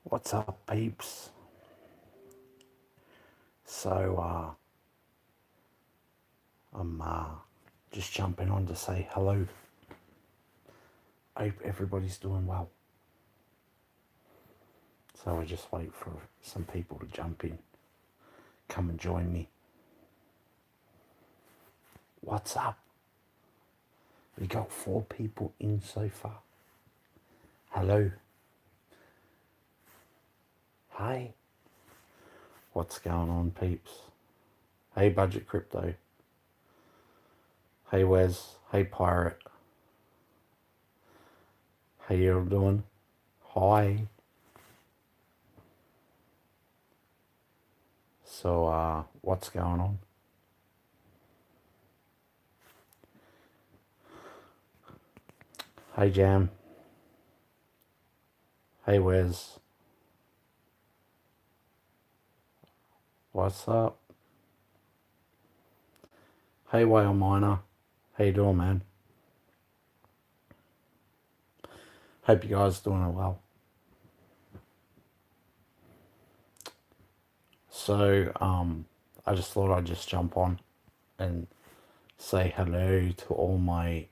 What's up, peeps? So, I'm just jumping on to say hello. I hope everybody's doing well. So I just wait for some people to jump in. Come and join me. What's up? We got 4 people in so far. Hello. Hi. What's going on, peeps? Hey, Budget Crypto. Hey, Wes. Hey, Pirate. How you all doing? Hi. So, what's going on? Hey, Jam. Hey, Wes. What's up? Hey, Whale Miner. How you doing, man? Hope you guys doing well. So, I just thought I'd just jump on and say hello to all my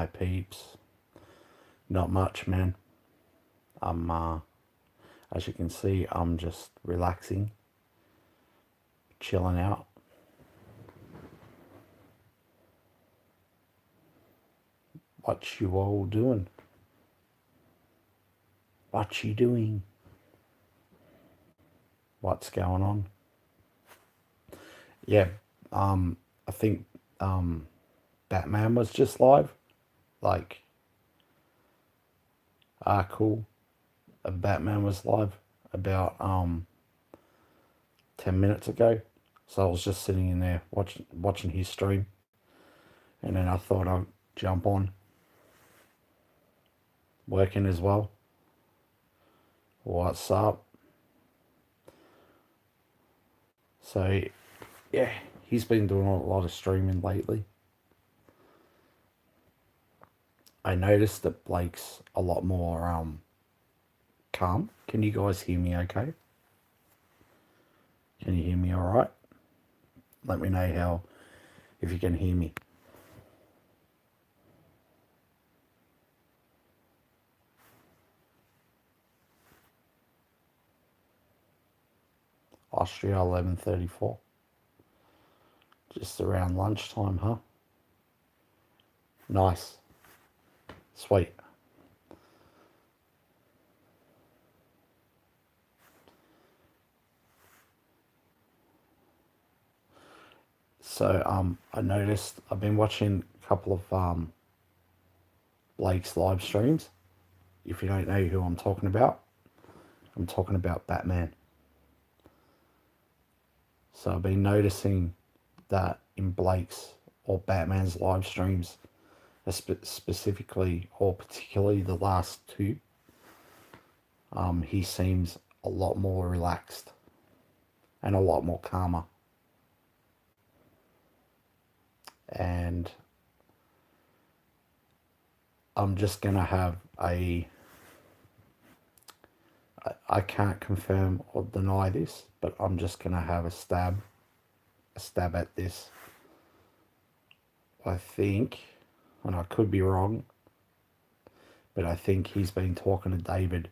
peeps. Not much, man. As you can see, I'm just relaxing, chilling out. What you all doing? What you doing? What's going on? Yeah, I think Batman was just live. Like, cool. Batman was live about 10 minutes ago. So I was just sitting in there watching his stream, and then I thought I'd jump on, working as well. What's up? So yeah, he's been doing a lot of streaming lately. I noticed that Blake's a lot more calm. Can you guys hear me okay? Can you hear me all right? Let me know if you can hear me. Austria 11:34. Just around lunchtime, huh? Nice. Sweet. So I noticed I've been watching a couple of Blake's live streams. If you don't know who I'm talking about Batman. So I've been noticing that in Blake's or Batman's live streams, specifically or particularly the last 2, he seems a lot more relaxed and a lot more calmer. And I'm just gonna have I can't confirm or deny this, but I'm just gonna have a stab at this. I think, and I could be wrong, but I think he's been talking to David.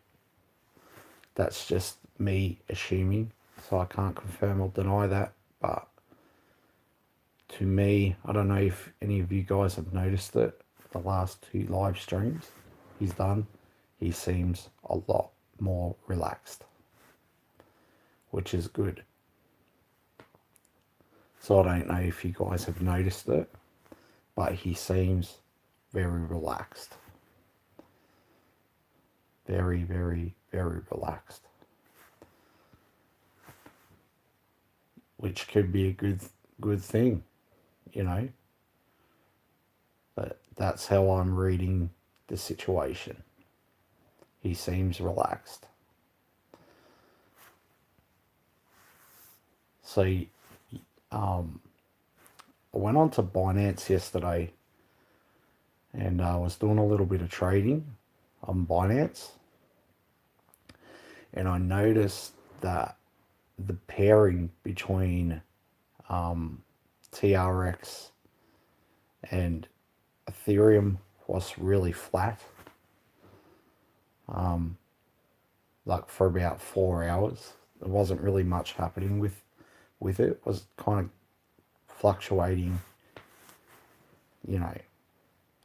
That's just me assuming, so I can't confirm or deny that, but to me, I don't know if any of you guys have noticed it, the last 2 live streams he's done, he seems a lot more relaxed, which is good. So I don't know if you guys have noticed it, but he seems very relaxed. Very, very, very relaxed. Which could be a good thing, you know. But that's how I'm reading the situation. He seems relaxed. So I went on to Binance yesterday, and I was doing a little bit of trading on Binance. and I noticed that the pairing between TRX and Ethereum was really flat, like for about 4 hours. There wasn't really much happening with it. It was kind of fluctuating,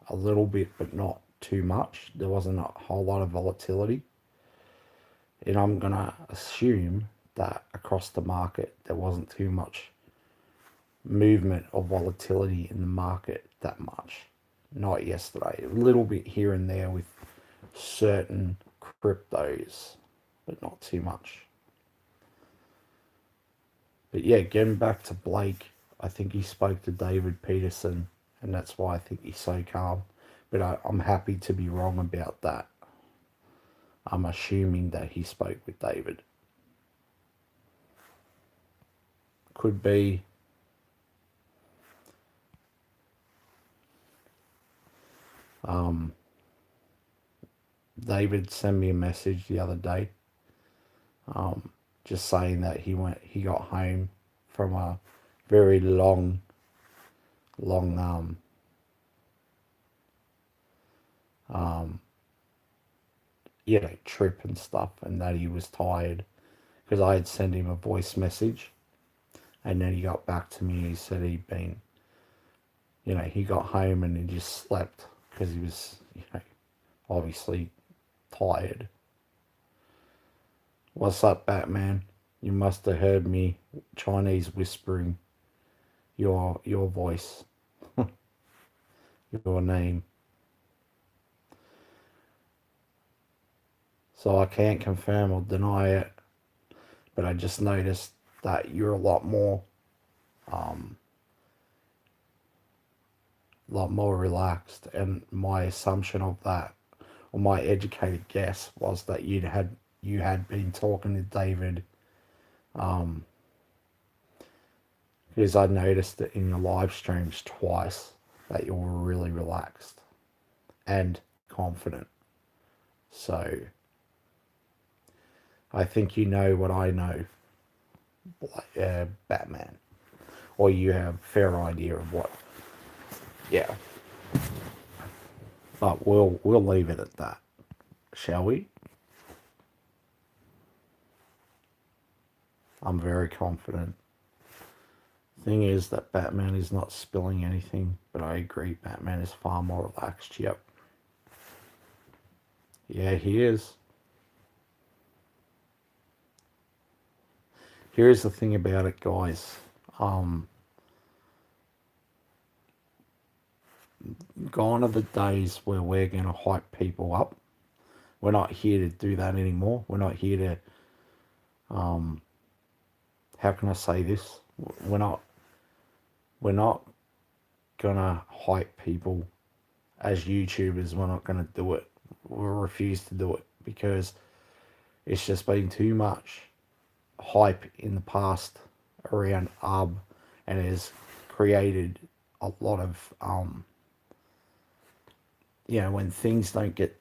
a little bit, but not too much. There wasn't a whole lot of volatility. And I'm going to assume that across the market, there wasn't too much movement or volatility in the market that much. Not yesterday. A little bit here and there with certain cryptos, but not too much. But yeah, getting back to Blake, I think he spoke to David Peterson, and that's why I think he's so calm. But I'm happy to be wrong about that. I'm assuming that he spoke with David. Could be. David sent me a message the other day, just saying that he got home from a very long trip and stuff, and that he was tired, because I had sent him a voice message, and then he got back to me. He said he'd been, he got home and he just slept because he was, obviously tired. What's up, Batman? You must have heard me Chinese whispering your voice, your name. So I can't confirm or deny it, but I just noticed that you're a lot more relaxed, and my assumption of that, or my educated guess, was that you had been talking to David, because I noticed it in your live streams twice that you were really relaxed and confident. So I think you know what I know, Batman, or you have a fair idea of what. Yeah, but we'll leave it at that, shall we? I'm very confident. Thing is that Batman is not spilling anything, but I agree, Batman is far more relaxed. Yep. Yeah, he is. Here's the thing about it, guys. Gone are the days where we're going to hype people up. We're not here to do that anymore. We're not here to, how can I say this? We're not gonna hype people as YouTubers. We're not gonna do it. We'll refuse to do it because it's just been too much hype in the past around UB, and has created a lot of when things don't get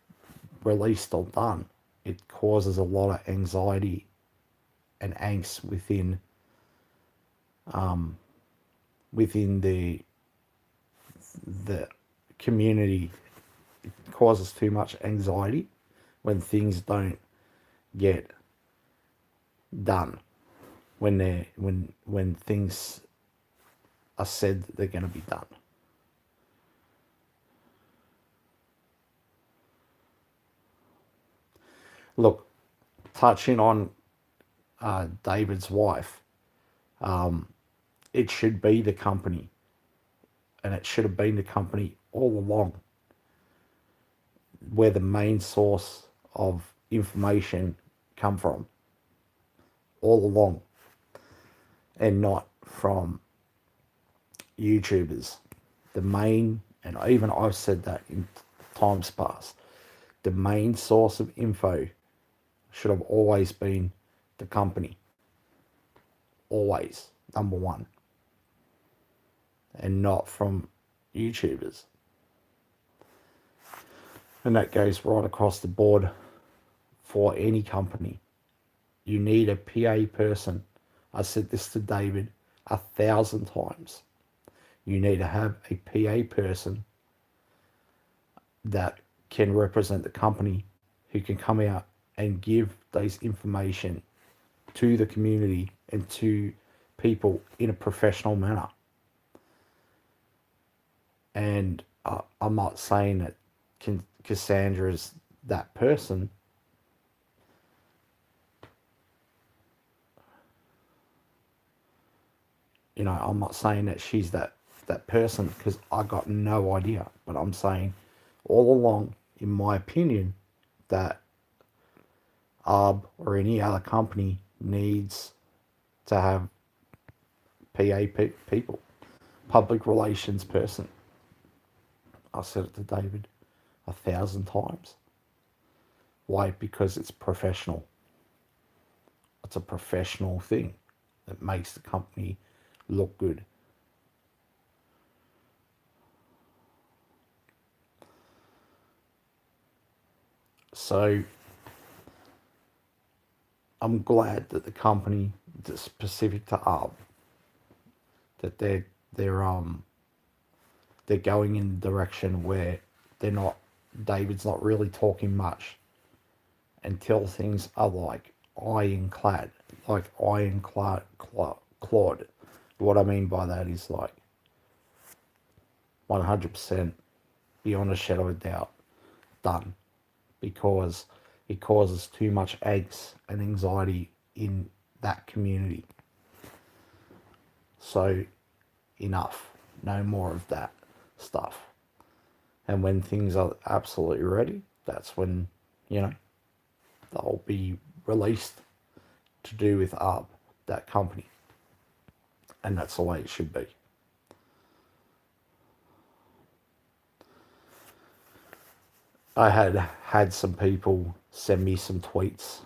released or done, it causes a lot of anxiety and angst within the community. It causes too much anxiety when things don't get done, when things are said that they're going to be done. Look, touching on David's wife, it should be the company, and it should have been the company all along, where the main source of information come from, all along, and not from YouTubers. The main, and even I've said that in times past, the main source of info should have always been the company. Always, number one. And not from YouTubers. And that goes right across the board for any company. You need a PA person. I said this to David 1,000 times. You need to have a PA person that can represent the company, who can come out and give those information to the community and to people in a professional manner. And I'm not saying that Cassandra is that person. I'm not saying that she's that person, because I got no idea. But I'm saying all along, in my opinion, that ARB or any other company needs to have PA people, public relations person. I said it to David 1,000 times. Why? Because it's professional. It's a professional thing that makes the company look good. So I'm glad that the company that's specific to ARB, that they're going in the direction where David's not really talking much until things are like ironclad. What I mean by that is like 100%, beyond a shadow of a doubt, done. Because it causes too much angst and anxiety in that community. So enough. No more of that stuff. And when things are absolutely ready, that's when, they'll be released to do with ARB, that company. And that's the way it should be. I had some people send me some tweets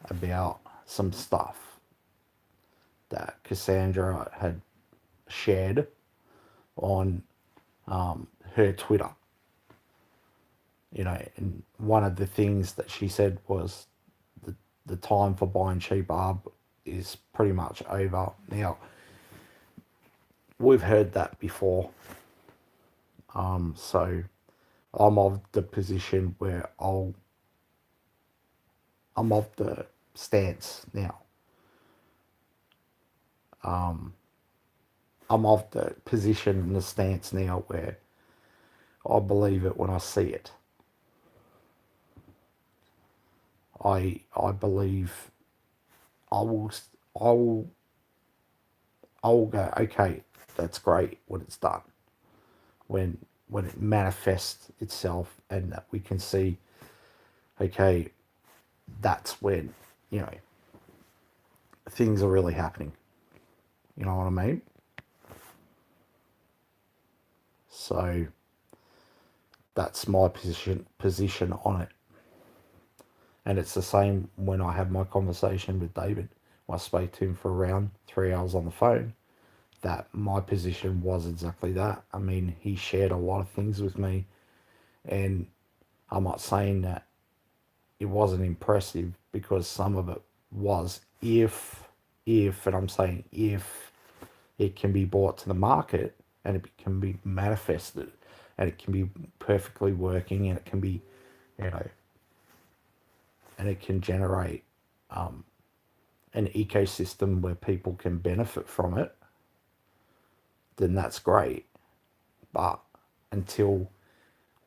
about some stuff that Cassandra had shared on her Twitter. And one of the things that she said was the time for buying cheap ARB is pretty much over. Now, we've heard that before. So I'm of the position where I'm of the stance now. I'm of the position and the stance now where I believe it when I see it. I believe I will go, okay, that's great when it's done. When it manifests itself and that we can see, okay, that's when, things are really happening. You know what I mean? So that's my position on it. And it's the same when I had my conversation with David. I spoke to him for around 3 hours on the phone. That my position was exactly that. I mean, he shared a lot of things with me, and I'm not saying that it wasn't impressive, because some of it was, if, and I'm saying if it can be brought to the market and it can be manifested and it can be perfectly working and it can be, and it can generate an ecosystem where people can benefit from it, then that's great. But until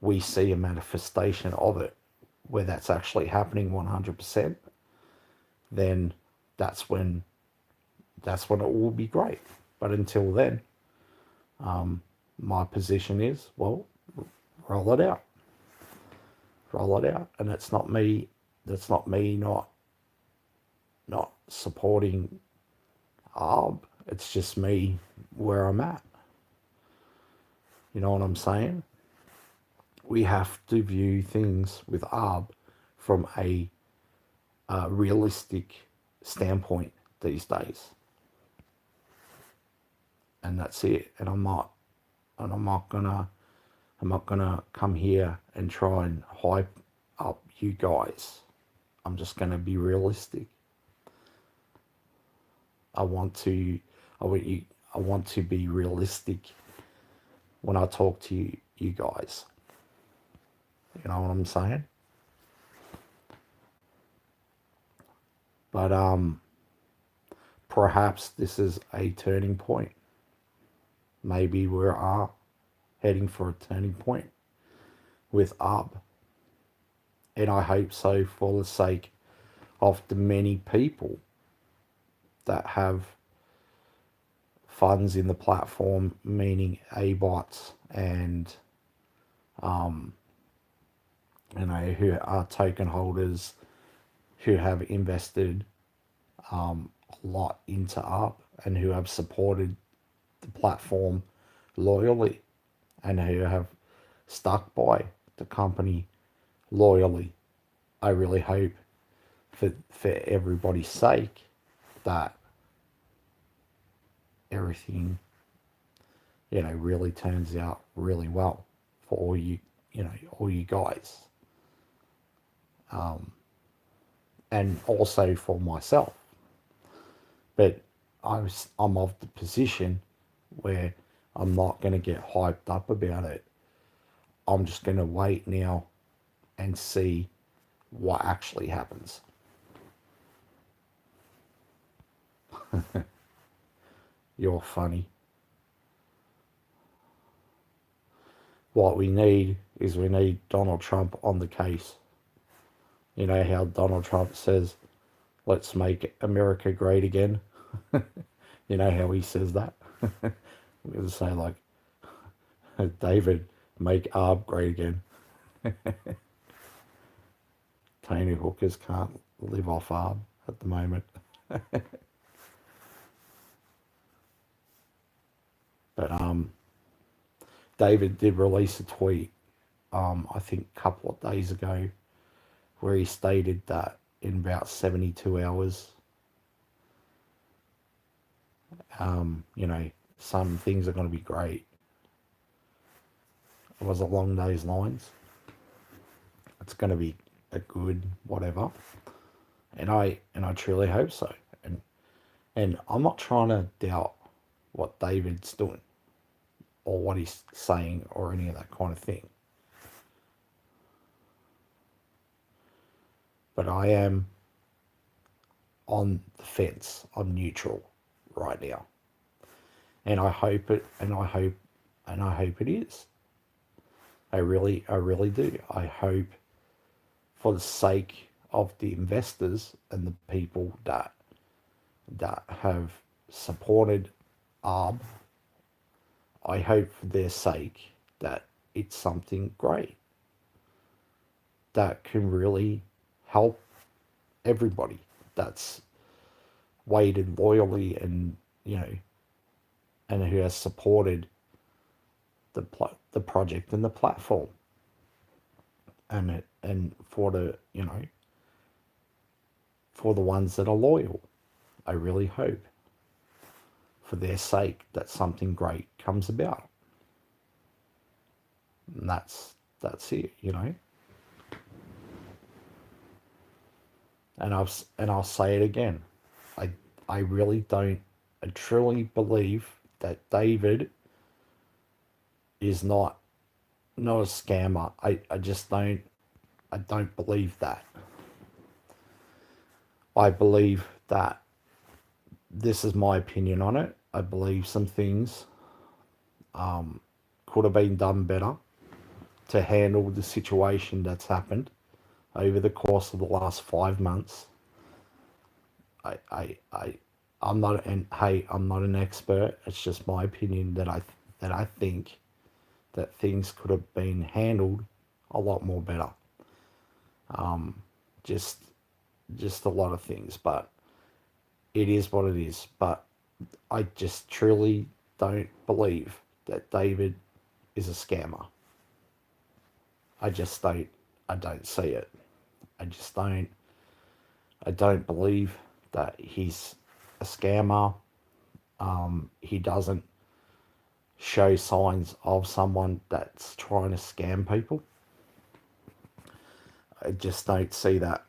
we see a manifestation of it where that's actually happening 100%, then that's when it will be great. But until then, my position is, well, roll it out. And that's not me not supporting ARB. It's just me where I'm at. You know what I'm saying? We have to view things with ARB from a realistic standpoint these days. And that's it. And I'm not gonna come here and try and hype up you guys. I'm just gonna be realistic. I want to, I want you, I want to be realistic when I talk to you guys. You know what I'm saying? But perhaps this is a turning point. Maybe we are heading for a turning point with ARB. And I hope so, for the sake of the many people that have funds in the platform, meaning ABOTs and who are token holders, who have invested a lot into ARB and who have supported the platform loyally and who have stuck by the company loyally. I really hope for everybody's sake that everything really turns out really well for all you guys, and also for myself. But I'm of the position where I'm not going to get hyped up about it. I'm just going to wait now and see what actually happens. You're funny. What we need Donald Trump on the case. You know how Donald Trump says, let's make America great again? You know how he says that? I'm going to say, like, David, make ARB great again. Tony hookers can't live off ARB at the moment. But David did release a tweet, I think a couple of days ago, where he stated that in about 72 hours, some things are going to be great. It was along those lines. It's going to be a good whatever, and I truly hope so. And I'm not trying to doubt what David's doing or what he's saying or any of that kind of thing. But I am on the fence. I'm neutral right now. And I hope it is. I really do. I hope, for the sake of the investors and the people that have supported ARB, I hope for their sake that it's something great that can really help everybody that's waited loyally and who has supported the project and the platform, and for the for the ones that are loyal. I really hope, for their sake, that something great comes about. And that's it, And I'll say it again. I really don't. I truly believe that David is not a scammer. I just don't. I don't believe that. I believe that, this is my opinion on it, I believe some things could have been done better to handle the situation that's happened over the course of the last 5 months. I'm not an expert. It's just my opinion that I think that things could have been handled a lot more better. Just a lot of things, but it is what it is. But I just truly don't believe that David is a scammer. I don't see it. I don't believe that he's a scammer. He doesn't show signs of someone that's trying to scam people. I just don't see that.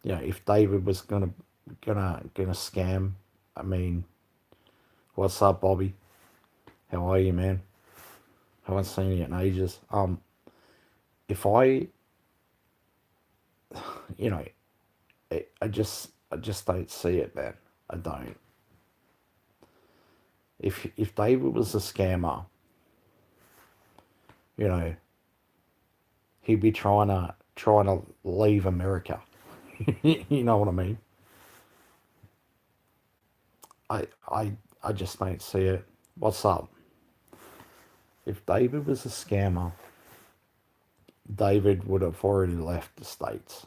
If David was going to gonna scam. I mean, what's up, Bobby? How are you, man? Haven't seen you in ages. If I, you know, I just don't see it, man. I don't. If David was a scammer, you know, he'd be trying to leave America. You know what I mean? I I I just don't see it. What's up? If David was a scammer, David would have already left the States.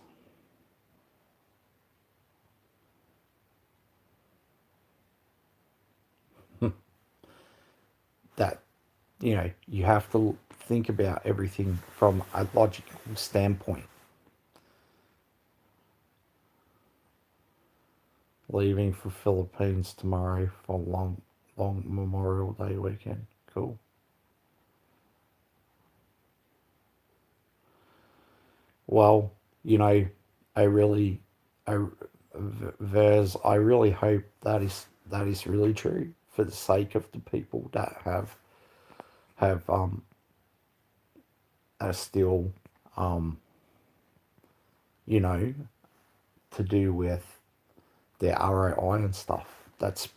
That, you have to think about everything from a logical standpoint. Leaving for Philippines tomorrow for long Memorial Day weekend. Cool. Well, you know, I really, I, I really hope that is really true for the sake of the people that have are still, um, you know, to do with their ROI and stuff. That's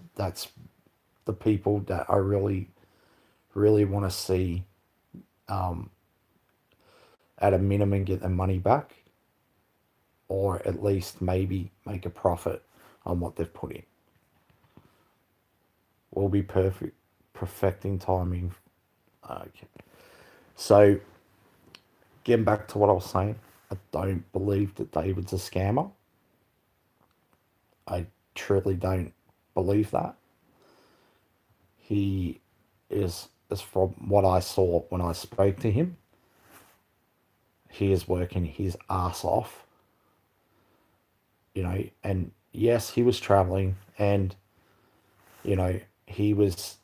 the people that I really want to see, um, at a minimum get their money back, or at least maybe make a profit on what they've put in. Will be perfecting timing. Okay. So getting back to what I was saying, I don't believe that David's a scammer. I truly don't believe that. He is, as from what I saw when I spoke to him, he is working his ass off, and yes, he was traveling, and, he was,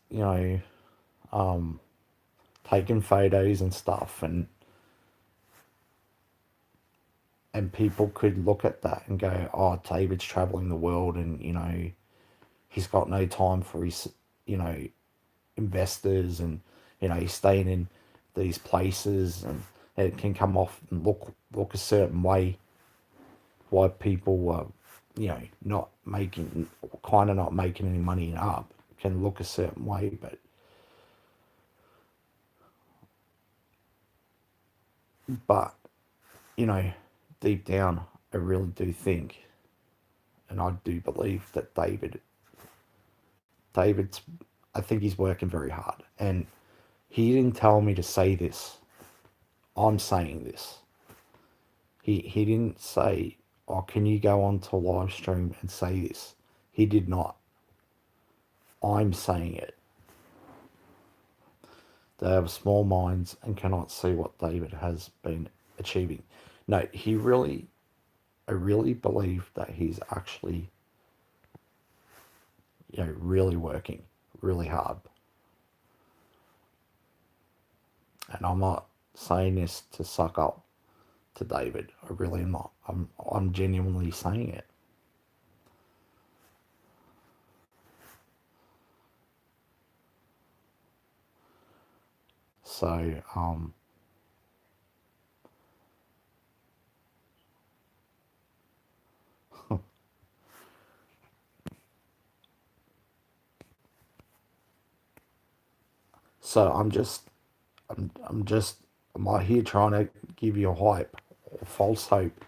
um, taking photos and stuff, and people could look at that and go, oh, David's traveling the world, and, he's got no time for his, you know, investors, and, he's staying in these places, and it can come off and look a certain way, why people are, not making, kind of not making any money up, can look a certain way, but you know, deep down, I really do think, and I do believe that David's, I think he's working very hard, and he didn't tell me to say this. I'm saying this. He didn't say, "Oh, can you go on to live stream and say this?" He did not. I'm saying it. They have small minds and cannot see what David has been achieving. No, I really believe that he's actually, really working really hard. And I'm not saying this to suck up to David. I really am not. I'm genuinely saying it. So, so I'm not here trying to give you a hype or false hope.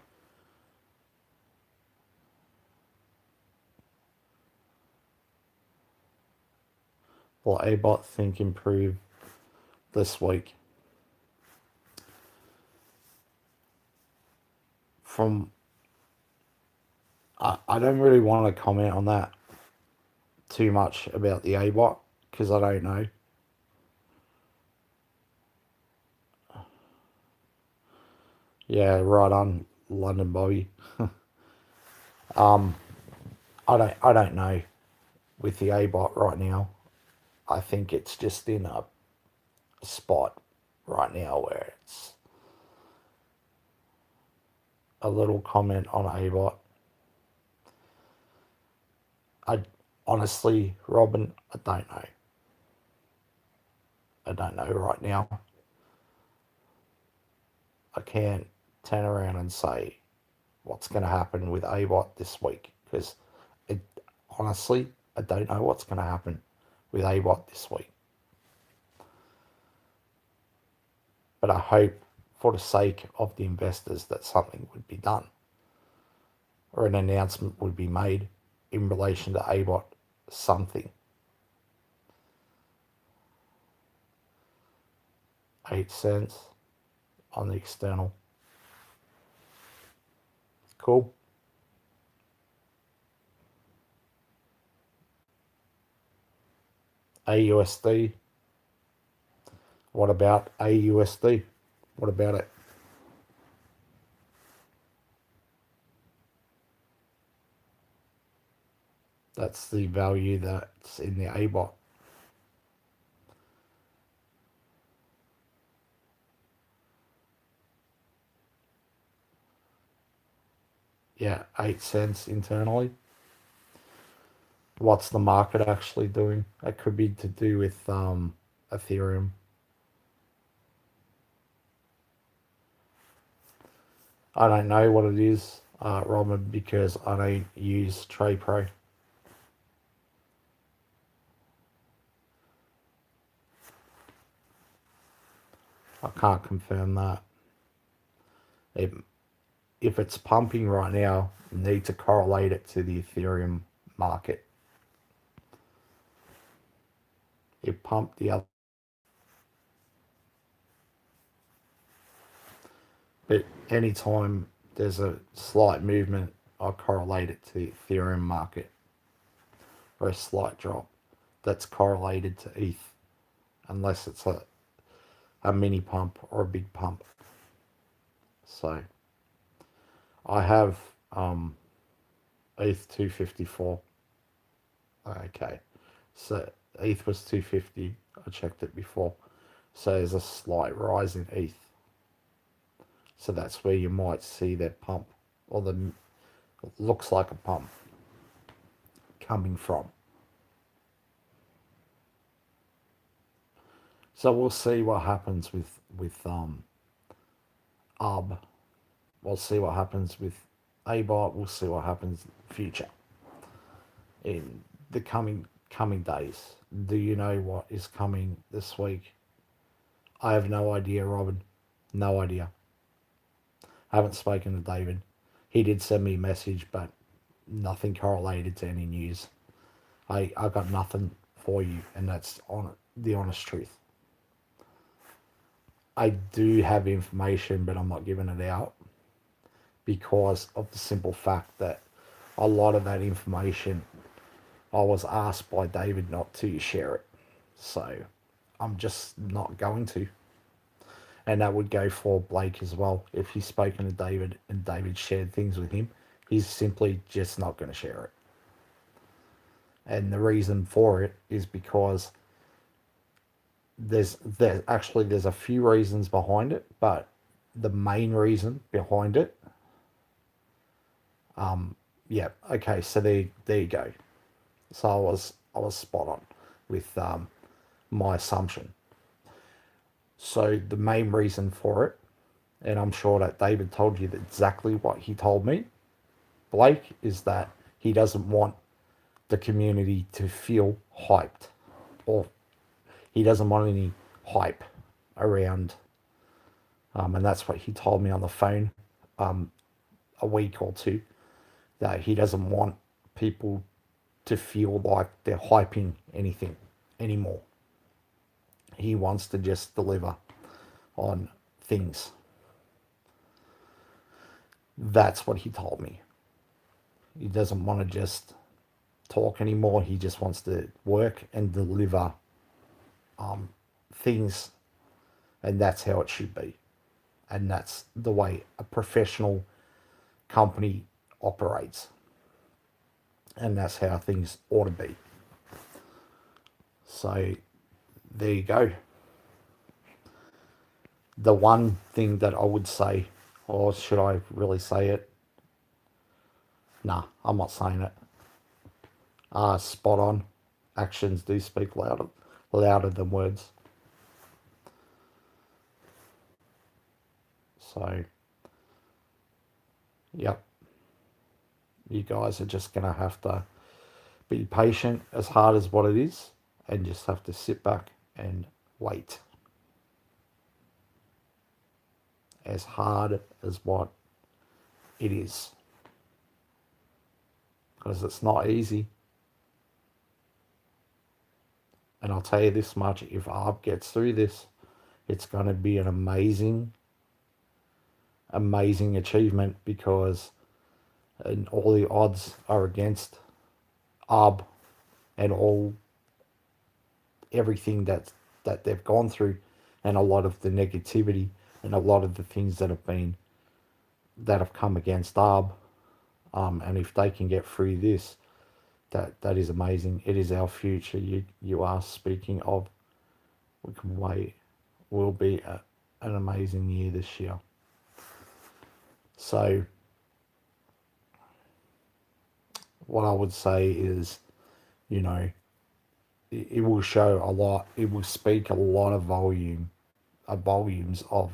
Will Abot think improve this week? From I don't really want to comment on that too much about the ABOT because I don't know. Yeah, right on, London Bobby. um, I don't know with the ABOT right now. I think it's just in a spot right now where it's a little comment on ABOT. I honestly, Robin, I don't know. I don't know right now. I can't turn around and say what's going to happen with ABOT this week because it honestly, I don't know what's going to happen with ABOT this week. But I hope for the sake of the investors that something would be done or an announcement would be made in relation to ABOT something. 8 cents on the external. Cool. AUSD. What about AUSD? What about it? That's the value that's in the ABOT. Yeah, 8 cents internally. What's the market actually doing? It could be to do with Ethereum. I don't know what it is, Robin, because I don't use TradePro. I can't confirm that. It, if it's pumping right now, you need to correlate it to the Ethereum market. It pumped the other. But anytime there's a slight movement, I correlate it to the Ethereum market or a slight drop. That's correlated to ETH, unless it's a mini pump or a big pump. So I have ETH 254. Okay, so ETH was 250. I checked it before. So there's a slight rise in ETH. So that's where you might see that pump, or the looks like a pump coming from. So we'll see what happens with ARB. We'll see what happens with ABOT. We'll see what happens in the future in the coming days. Do you know what is coming this week? I have no idea, Robin. No idea. I haven't spoken to David. He did send me a message, but nothing correlated to any news. I got nothing for you, and that's the honest truth. I do have information, but I'm not giving it out because of the simple fact that a lot of that information I was asked by David not to share it. So I'm just not going to. And that would go for Blake as well. If he's spoken to David and David shared things with him, he's simply just not going to share it. And the reason for it is because there's a few reasons behind it, but the main reason behind it, yeah, okay, so there you go. So I was spot on with my assumption. So the main reason for it, and I'm sure that David told you exactly what he told me, Blake, is that he doesn't want the community to feel hyped, or he doesn't want any hype around, and that's what he told me on the phone a week or two, that he doesn't want people to feel like they're hyping anything anymore. He wants to just deliver on things. That's what he told me. He doesn't want to just talk anymore. He just wants to work and deliver things, and that's how it should be. And that's the way a professional company operates. And that's how things ought to be. So there you go. The one thing that I would say, or should I really say it? Nah, I'm not saying it. spot on. Actions do speak louder than words. So, yep, you guys are just going to have to be patient, as hard as what it is, and just have to sit back and wait. As hard as what it is. Because it's not easy. And I'll tell you this much, if ARB gets through this, it's going to be an amazing achievement, because all the odds are against ARB and everything that they've gone through, and a lot of the negativity and a lot of the things that have come against ARB. And if they can get through this, that is amazing. It is our future. You are speaking of. We can wait. Will be an amazing year this year. So what I would say is, it will show a lot. It will speak a lot of volumes of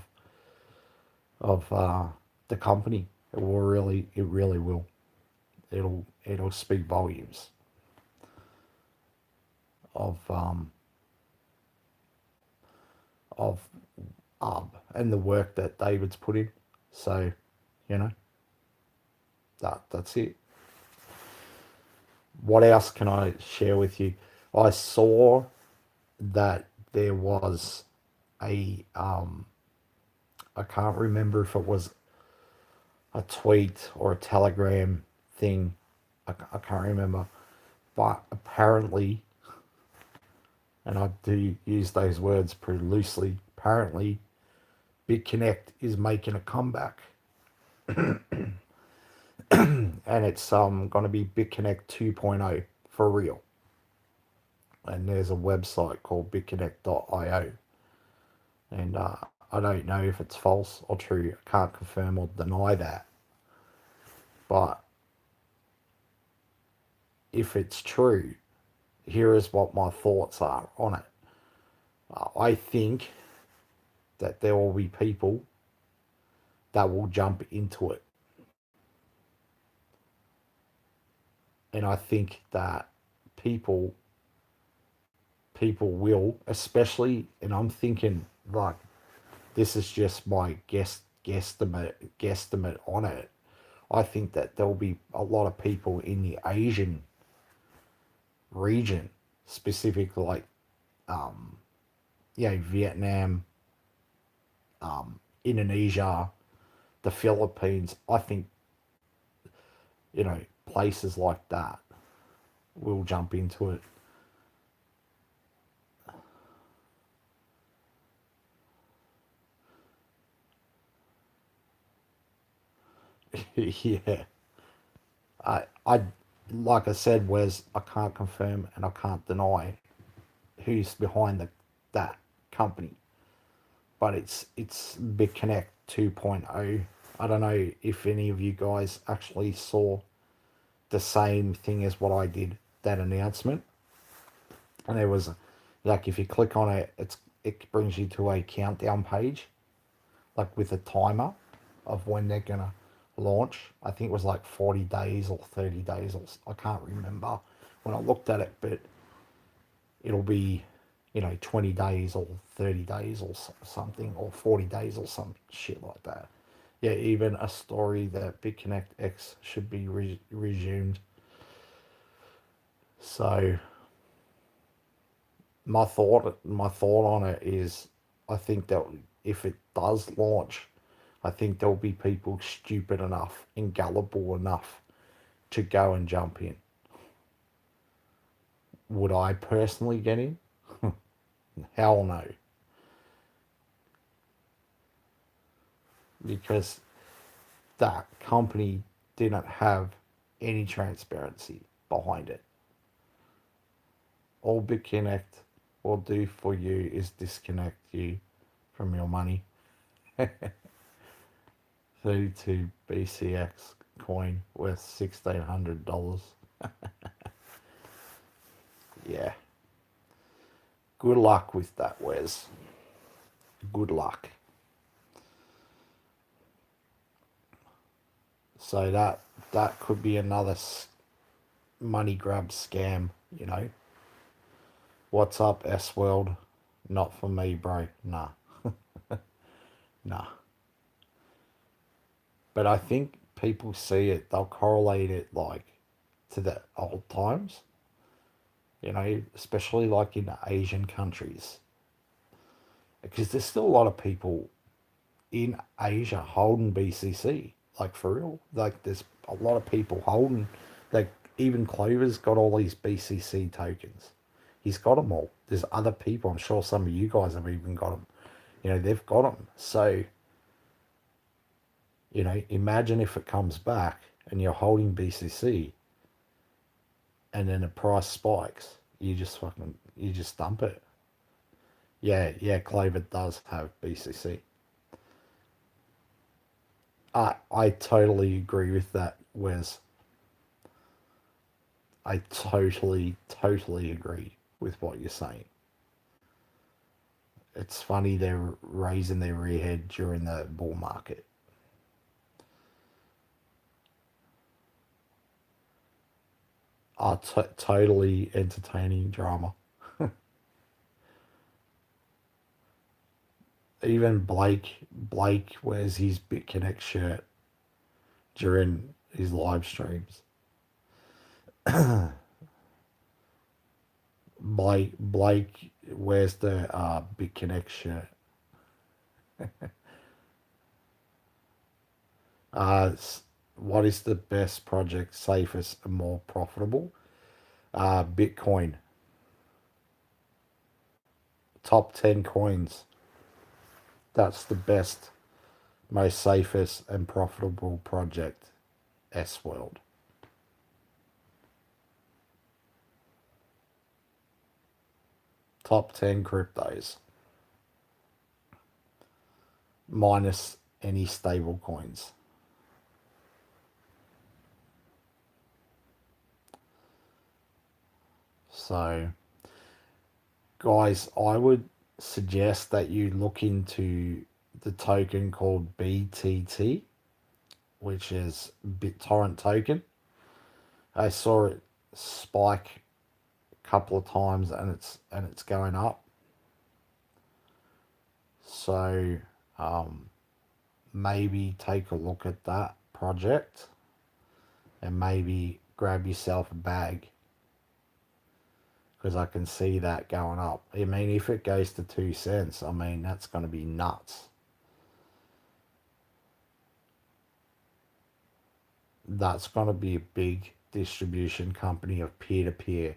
the company. It really will. It'll speak volumes of and the work that David's put in. So, that's it. What else can I share with you? I saw that there was I can't remember if it was a tweet or a Telegram thing. I can't remember. But apparently, and I do use those words pretty loosely, apparently BitConnect is making a comeback. And it's going to be BitConnect 2.0 for real. And there's a website called bitconnect.io. And I don't know if it's false or true. I can't confirm or deny that. But if it's true, here is what my thoughts are on it. I think that there will be people that will jump into it. And I think that people will, especially, and I'm thinking, like, this is just my guesstimate on it. I think that there'll be a lot of people in the Asian region, specifically like Vietnam, Indonesia, the Philippines. I think places like that will jump into it. Yeah, I like I said, Wes, I can't confirm and I can't deny who's behind that company, but it's BitConnect 2.0. I don't know if any of you guys actually saw the same thing as what I did, that announcement. And there was, like, if you click on it, it brings you to a countdown page, like with a timer of when they're gonna launch. I think it was like 40 days or 30 days, or I can't remember when I looked at it, but it'll be 20 days or 30 days or something, or 40 days or some shit like that. Yeah, even a story that BitConnect X should be resumed. So my thought on it is, I think that if it does launch, I think there'll be people stupid enough and gullible enough to go and jump in. Would I personally get in? Hell no. Because that company didn't have any transparency behind it. All BitConnect will do for you is disconnect you from your money. 32 BCX coin worth $1,600. Yeah. Good luck with that, Wes. Good luck. So that could be another money grab scam, you know. What's up, S World? Not for me, bro. Nah, nah. But I think people see it, they'll correlate it like to the old times, you know, especially like in Asian countries. Because there's still a lot of people in Asia holding BCC, like for real. Like there's a lot of people holding, like even Clover's got all these BCC tokens. He's got them all. There's other people, I'm sure some of you guys have even got them. You know, they've got them. So, you know, imagine if it comes back and you're holding BCC and then the price spikes. You just dump it. Yeah, Clover does have BCC. I totally agree with that, Wes. I totally agree with what you're saying. It's funny they're raising their rear head during the bull market. Totally entertaining drama. Even Blake wears his BitConnect shirt during his live streams. Blake wears the BitConnect shirt. Uh, what is the best project, safest, and more profitable? Bitcoin. Top 10 coins. That's the best, most safest, and profitable project. S World. Top 10 cryptos. Minus any stable coins. So, guys, I would suggest that you look into the token called BTT, which is BitTorrent token. I saw it spike a couple of times and it's going up. So maybe take a look at that project and maybe grab yourself a bag because I can see that going up. I mean, if it goes to 2 cents, I mean, that's going to be nuts. That's going to be a big distribution company of peer-to-peer,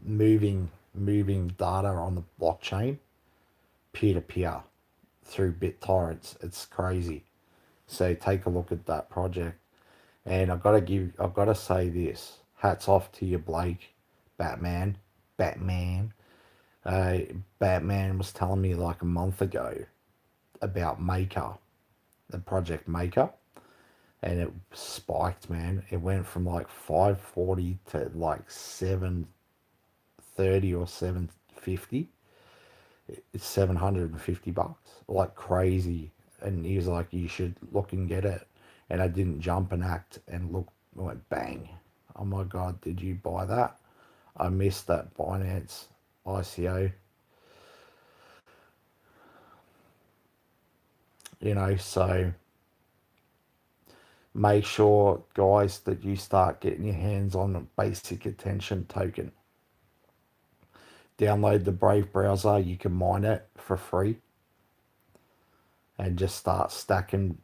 moving data on the blockchain, peer-to-peer through BitTorrents. It's crazy. So take a look at that project. And I've got to say this. Hats off to you, Blake, Batman. Batman. Uh, Batman was telling me like a month ago about Maker, the project Maker, and it spiked, man. It went from like 540 to like 730 or 750. It's $750, like crazy. And he was like, you should look and get it. And I didn't jump and act and look, I went bang. Oh my God, did you buy that? I missed that Binance ICO. You know, so make sure, guys, that you start getting your hands on a basic attention token. Download the Brave browser, you can mine it for free and just start stacking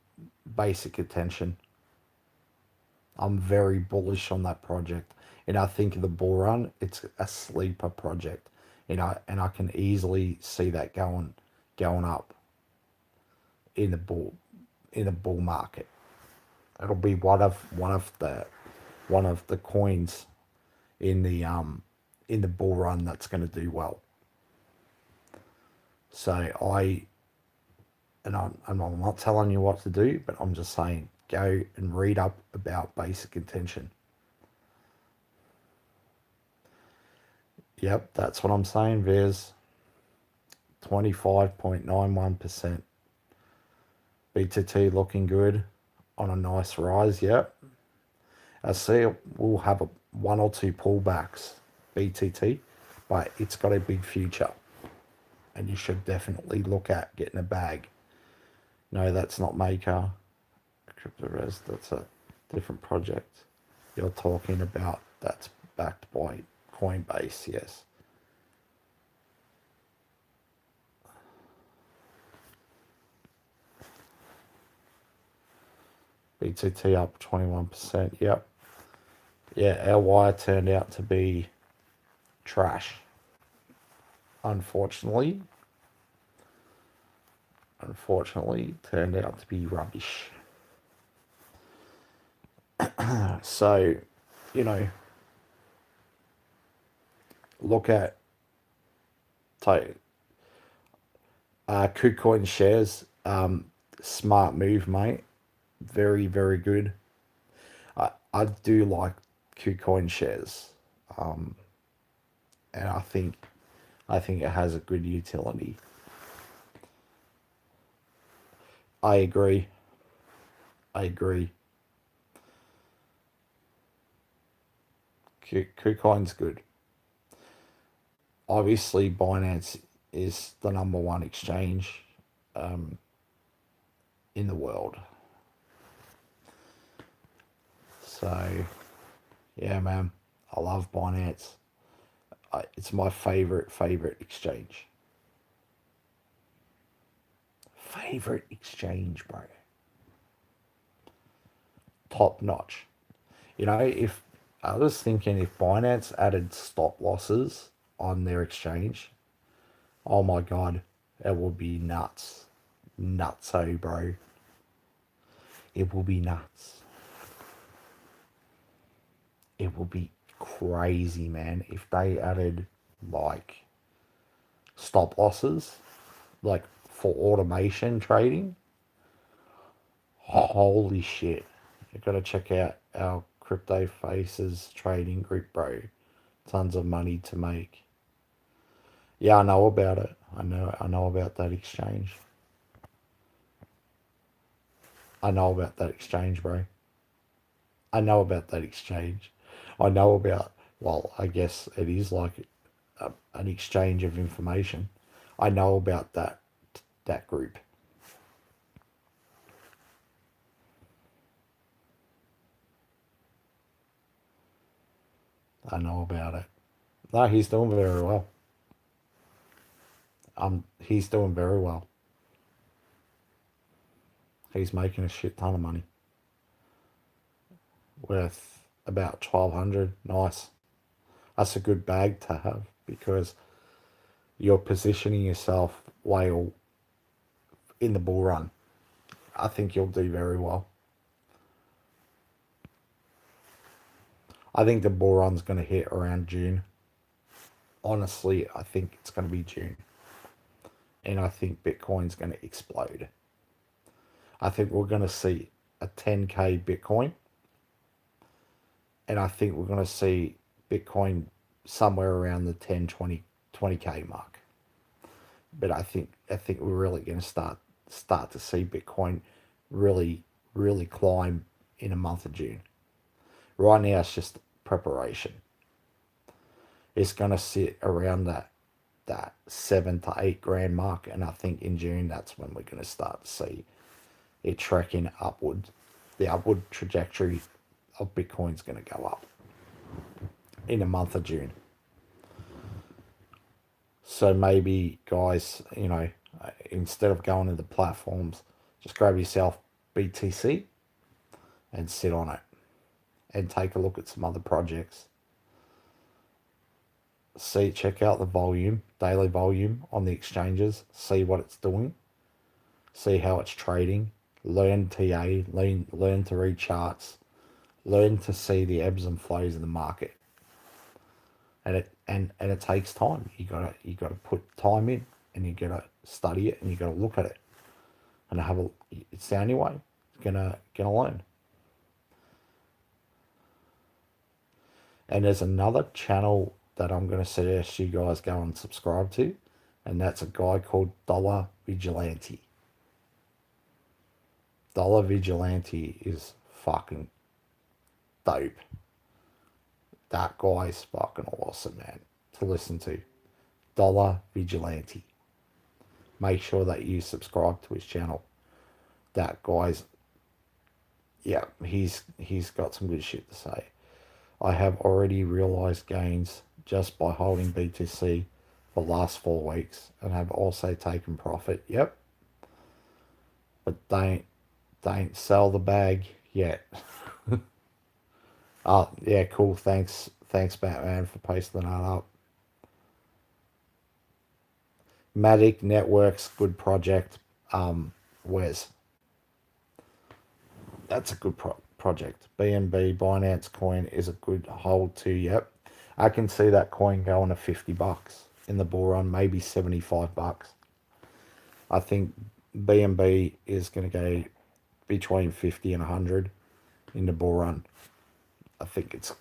basic attention. I'm very bullish on that project. And I think in the bull run, it's a sleeper project. You know, and I can easily see that going up in the bull market. It'll be one of the coins in the bull run that's going to do well. So I'm not telling you what to do, but I'm just saying go and read up about basic intention. Yep, that's what I'm saying, Viz. 25.91%. BTT looking good on a nice rise, yep. I see we'll have one or two pullbacks, BTT, but it's got a big future. And you should definitely look at getting a bag. No, that's not Maker. CryptoRes, that's a different project. You're talking about that's backed by Coinbase, yes. BTT up 21%, yep. Yeah, our wire turned out to be trash. Unfortunately, turned out to be rubbish. So, you know, look at KuCoin shares. Smart move, mate. Very, very good. I do like KuCoin shares, and I think it has a good utility. I agree. KuCoin's good. Obviously, Binance is the number one exchange in the world. So, yeah, man, I love Binance. It's my favorite exchange. Favorite exchange, bro. Top notch. You know, if I was thinking if Binance added stop losses on their exchange, oh my god, it would be nuts. Nutso, bro. It will be nuts. It will be crazy, man, if they added like stop losses, like for automation trading. Holy shit. You gotta check out our Crypto Faces trading group, bro. Tons of money to make. Yeah, I know about it. I know about that exchange. I know about that exchange, bro. I know about that exchange. I know about, well, I guess it is like an exchange of information. I know about that group. I know about it. No, he's doing very well. He's doing very well. He's making a shit ton of money. Worth about 1,200. Nice. That's a good bag to have because you're positioning yourself well in the bull run. I think you'll do very well. I think the bull run's going to hit around June. Honestly, I think it's going to be June. And I think Bitcoin's going to explode. I think we're going to see a 10K Bitcoin. And I think we're going to see Bitcoin somewhere around the 10, 20K mark. But I think we're really going to start to see Bitcoin really climb in a month of June. Right now it's just preparation. It's going to sit around that 7 to 8 grand mark, and I think in June that's when we're going to start to see it tracking upward. The upward trajectory of Bitcoin's going to go up in a month of June. So maybe, guys, you know, instead of going to the platforms, just grab yourself BTC and sit on it and take a look at some other projects. Check out the volume, daily volume on the exchanges, see what it's doing, see how it's trading, learn TA, learn to read charts, learn to see the ebbs and flows of the market. And it takes time. You gotta put time in, and you gotta study it, and you gotta look at it, and it's the only way. Gonna learn. And there's another channel that I'm going to suggest you guys go and subscribe to, and that's a guy called Dollar Vigilante. Dollar Vigilante is fucking dope. That guy's fucking awesome, man, to listen to. Dollar Vigilante. Make sure that you subscribe to his channel. That guy's, yeah, he's got some good shit to say. I have already realized gains just by holding BTC for the last 4 weeks and have also taken profit. Yep. But don't sell the bag yet. Oh, yeah, cool. Thanks, Batman, for posting that up. Matic Networks, good project. Wes, that's a good project. BNB Binance coin is a good hold too. Yep, I can see that coin going to $50 in the bull run, maybe $75. I think BNB is going to go between 50 and 100 in the bull run. I think it's,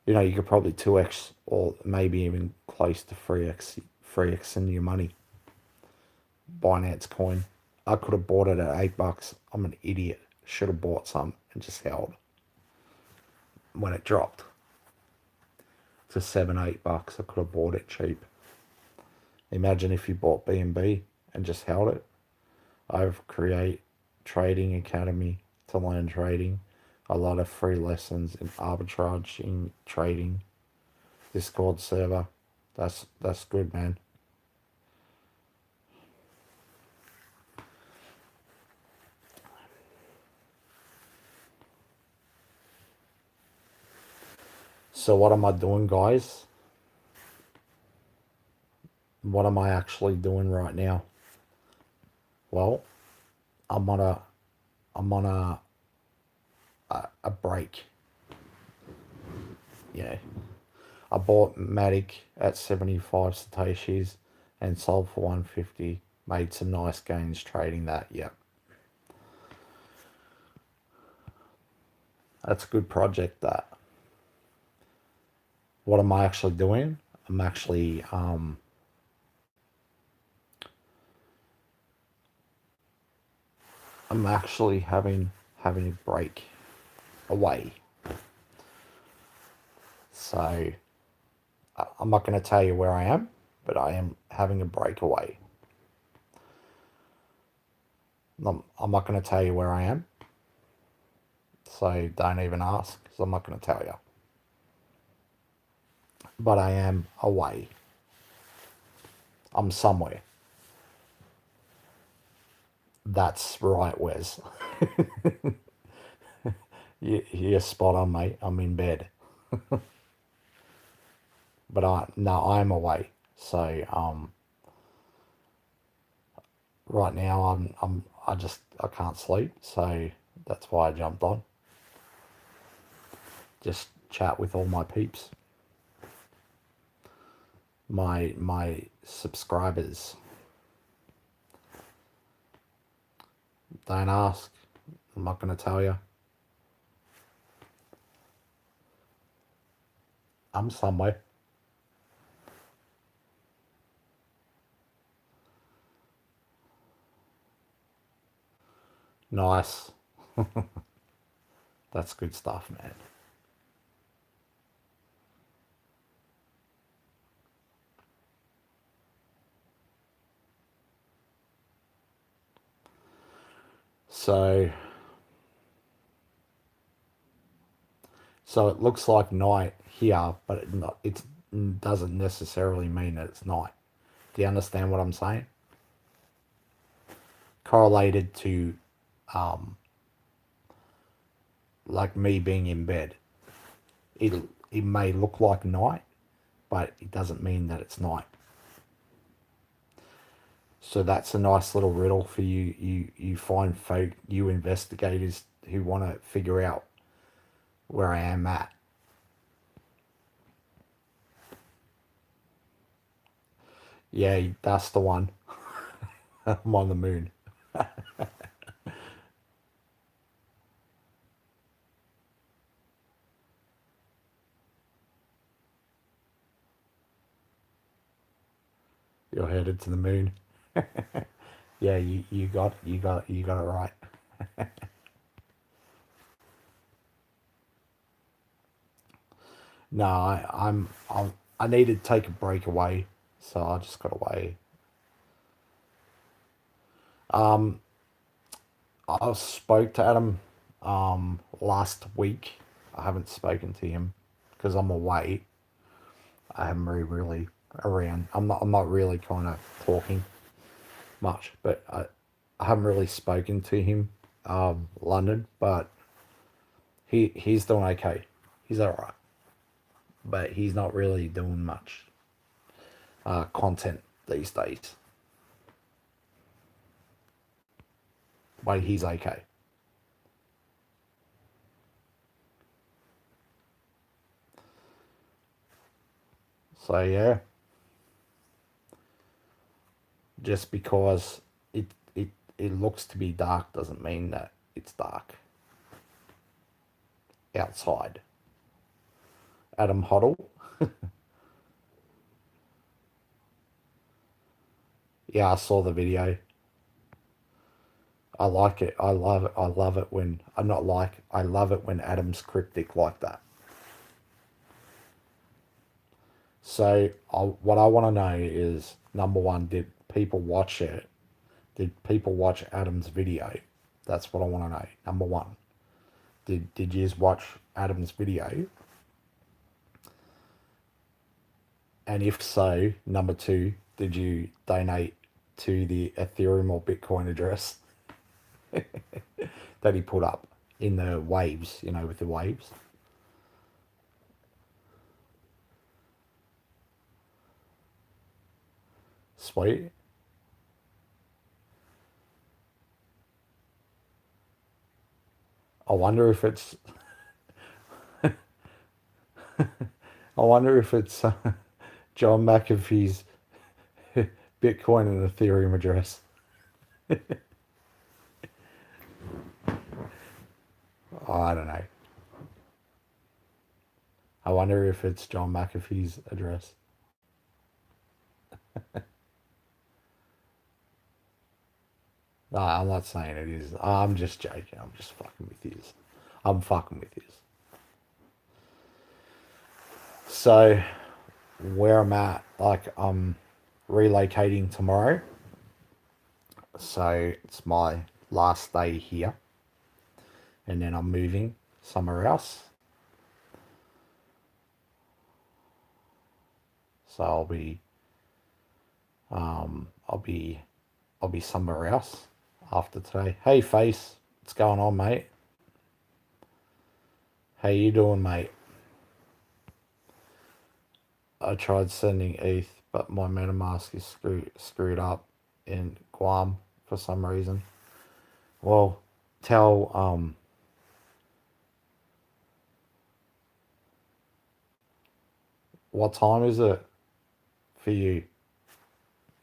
you could probably 2x or maybe even close to 3x in your money. Binance coin. I could have bought it at $8. I'm an idiot. Should have bought some and just held when it dropped to $7-8. I could have bought it cheap. Imagine if you bought BNB and just held it. I've create trading academy to learn trading. A lot of free lessons in arbitrage trading. Discord server. That's good, man. So what am I doing, guys? What am I actually doing right now? Well, I'm on a break. Yeah. I bought Matic at 75 Satoshis and sold for 150. Made some nice gains trading that. Yep. That's a good project, that. What am I actually doing? I'm actually having a break away. So I'm not going to tell you where I am, but I am having a breakaway. I'm not going to tell you where I am, so don't even ask, because I'm not going to tell you. But I am away. I'm somewhere. That's right, Wes. You're spot on, mate. I'm in bed. But I'm away. So right now I can't sleep, so that's why I jumped on. Just chat with all my peeps. My subscribers. Don't ask. I'm not going to tell you. I'm somewhere. Nice. That's good stuff, man. So it looks like night here, but it doesn't necessarily mean that it's night. Do you understand what I'm saying? Correlated to like me being in bed. It may look like night, but it doesn't mean that it's night. So that's a nice little riddle for you fine folk, you investigators who want to figure out where I am at. Yeah, that's the one. I'm on the moon. You're headed to the moon. Yeah, you got it right. No, I needed to take a break away, so I just got away. Um, I spoke to Adam last week. I haven't spoken to him because I'm away. I haven't really around. I'm not really kind of talking much, but I haven't really spoken to him. London, but he's doing okay. He's all right, but he's not really doing much content these days. But he's okay. So yeah, just because it looks to be dark doesn't mean that it's dark outside. Adam Hoddle. Yeah, I saw the video. I like it. I love it. I love it when I'm not like. I love it when Adam's cryptic like that. So what I want to know is number one, did people watch it? Did people watch Adam's video? That's what I want to know. Number one, did you watch Adam's video? And if so, number two, did you donate to the Ethereum or Bitcoin address that he put up in the waves, with the waves? Sweet. I wonder if it's I wonder if it's John McAfee's Bitcoin and Ethereum address. I don't know. I wonder if it's John McAfee's address. No, I'm not saying it is. I'm just joking. I'm just fucking with you. I'm fucking with you. So, where I'm at, like, I'm relocating tomorrow. So, it's my last day here. And then I'm moving somewhere else. So I'll be somewhere else after today. Hey, Face, what's going on, mate? How you doing, mate? I tried sending ETH, but my MetaMask is screwed up in Guam for some reason. Well, tell what time is it for you,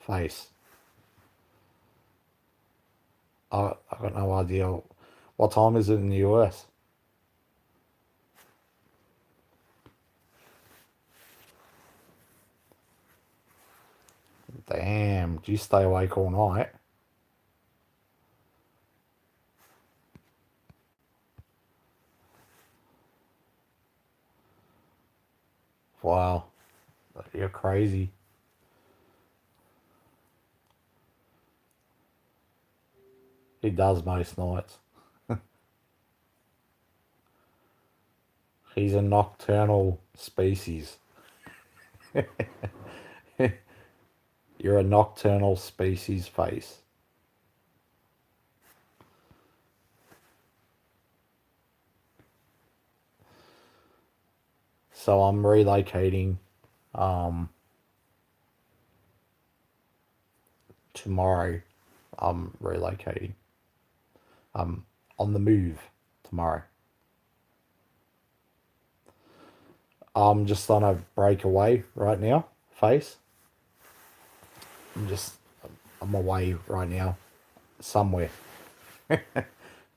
Face? I got no idea. What time is it in the US? Damn, do you stay awake all night? Wow, you're crazy. He does most nights. He's a nocturnal species. You're a nocturnal species, Face. So I'm relocating tomorrow. I'm relocating. I'm on the move tomorrow. I'm just on a breakaway right now, Face. I'm just I'm away right now, somewhere.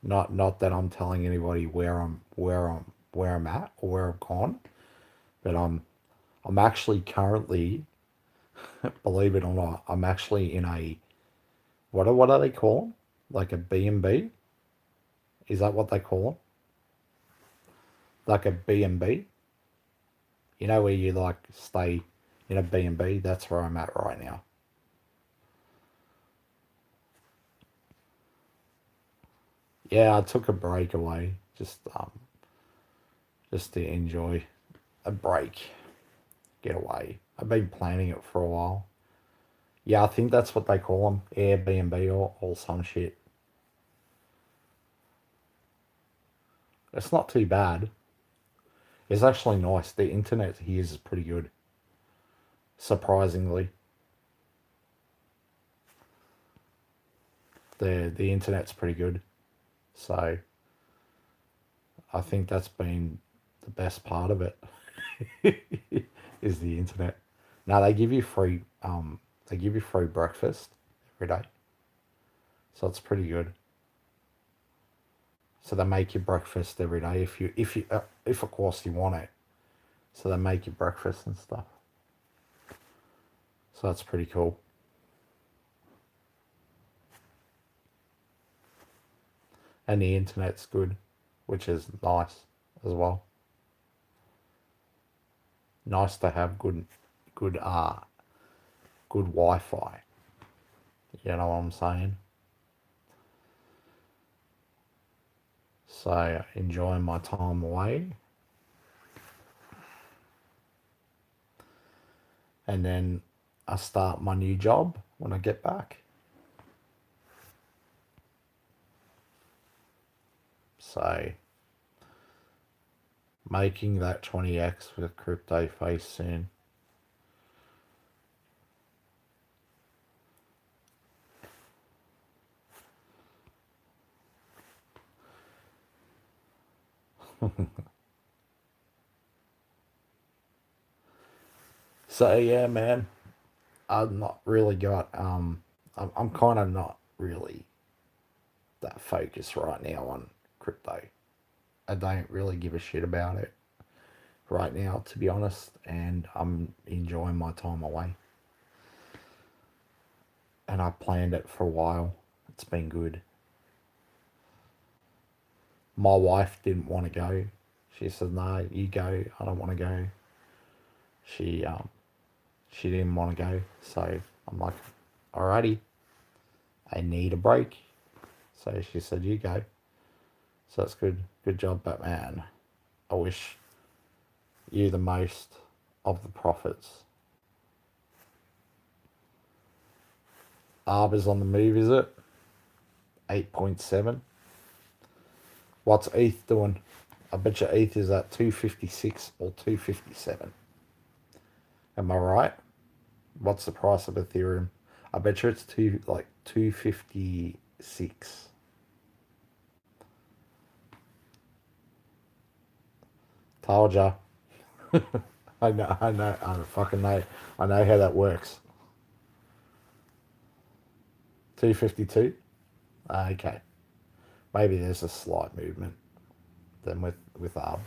Not that I'm telling anybody where I'm at or where I've gone, but I'm actually currently believe it or not, I'm actually in a, what do they call them? Like a B&B? Is that what they call them? Like a B&B? You know where you like stay in a B&B? That's where I'm at right now. Yeah, I took a break away, just to enjoy a break, get away. I've been planning it for a while. Yeah, I think that's what they call them, Airbnb or some shit. It's not too bad. It's actually nice. The internet here is pretty good, surprisingly. The internet's pretty good. So I think that's been the best part of it is the internet. Now they give you free breakfast every day. So it's pretty good. So they make you breakfast every day if of course you want it. So they make you breakfast and stuff. So that's pretty cool. And the internet's good, which is nice as well. Nice to have good good Wi-Fi. You know what I'm saying? So enjoying my time away. And then I start my new job when I get back. So making that 20x with crypto face soon. So yeah, man, I've not really got I'm kind of not really that focused right now on crypto. I don't really give a shit about it right now, to be honest, and I'm enjoying my time away. And I planned it for a while. It's been good. My wife didn't want to go. She said, "No, you go. I don't want to go." She she didn't want to go, so I'm like, "Alrighty, I need a break." So she said, "You go." So that's good. Good job, Batman. I wish you the most of the profits. Arb is on the move, is it? 8.7. What's ETH doing? I bet you ETH is at 256 or 257. Am I right? What's the price of Ethereum? I bet you it's 256. Told ya. I fucking know. I know how that works. 252? Okay. Maybe there's a slight movement then with ARB.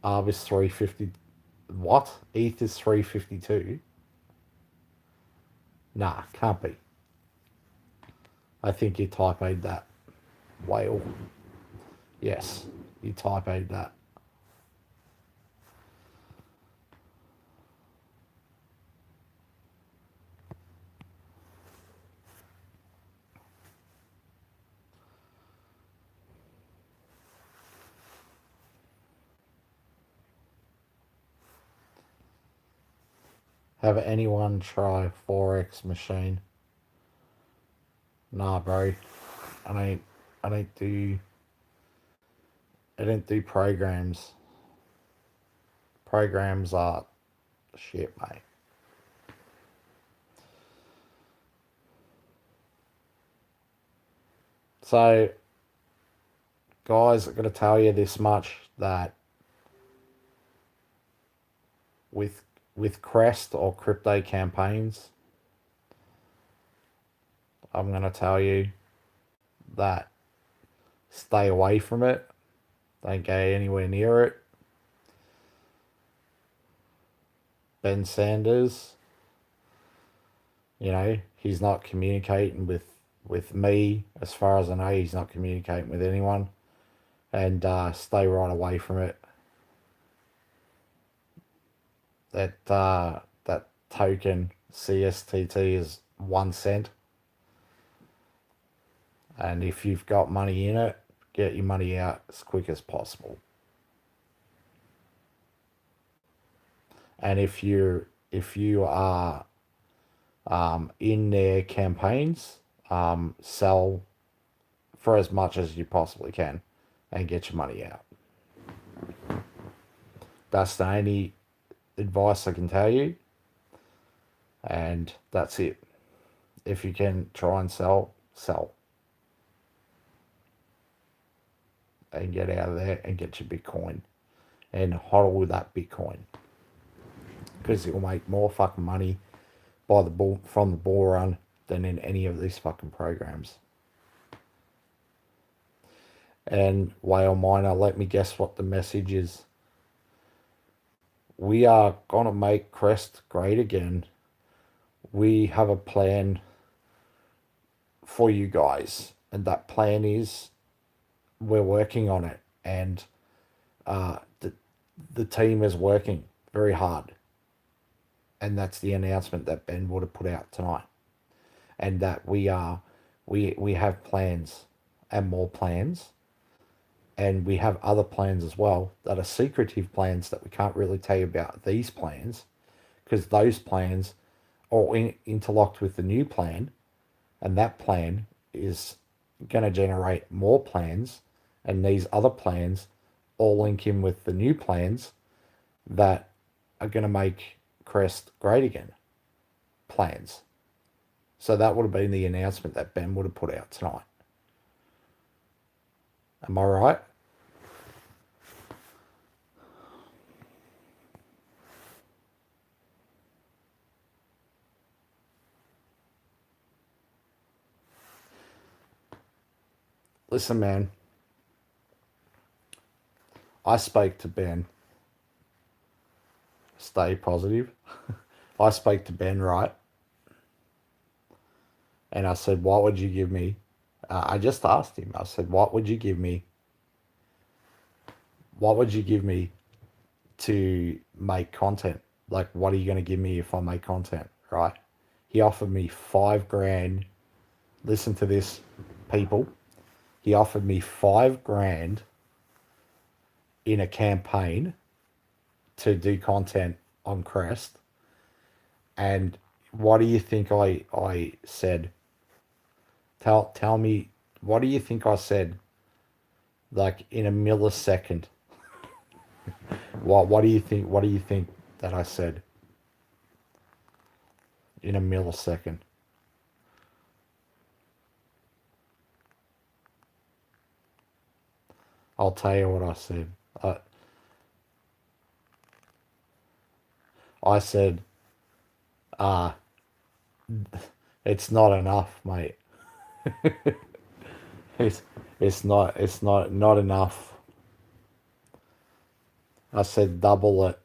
ARB is 350. What? ETH is 352? Nah, can't be. I think you typoed that. Whale. Yes, you typoed that. Have anyone try Forex machine? Nah, bro. I don't. I don't do. I don't do programs. Programs are shit, mate. So, guys, I'm gonna tell you this much that with Crest or crypto campaigns, I'm gonna tell you that stay away from it. Don't go anywhere near it. Ben Sanders, you know, he's not communicating with me. As far as I know, he's not communicating with anyone. And stay right away from it. That token CSTT is 1 cent. And if you've got money in it, get your money out as quick as possible. And if you are in their campaigns, sell for as much as you possibly can and get your money out. That's the only advice I can tell you, and that's it. If you can try and sell and get out of there and get your Bitcoin and hodl that Bitcoin, because it will make more fucking money from the bull run than in any of these fucking programs. And Whale Miner, let me guess what the message is. We are gonna make Crest great again. We have a plan for you guys, and that plan is we're working on it, and the team is working very hard. And that's the announcement that Ben would have put out tonight. And that we have plans and more plans. And we have other plans as well that are secretive plans that we can't really tell you about these plans, because those plans are interlocked with the new plan, and that plan is going to generate more plans, and these other plans all link in with the new plans that are going to make Crest great again plans. So that would have been the announcement that Ben would have put out tonight. Am I right? Listen, man. I spoke to Ben. Stay positive. I spoke to Ben, right? And I said, what would you give me? I just asked him. I said, what would you give me? What would you give me to make content? Like, what are you going to give me if I make content, right? He offered me $5,000. Listen to this, people. He offered me $5,000 in a campaign to do content on Crest. And what do you think I said? Tell me, what do you think I said? Like in a millisecond. What do you think? What do you think that I said? In a millisecond. I'll tell you what I said. I said, it's not enough, mate. it's not enough. I said double it.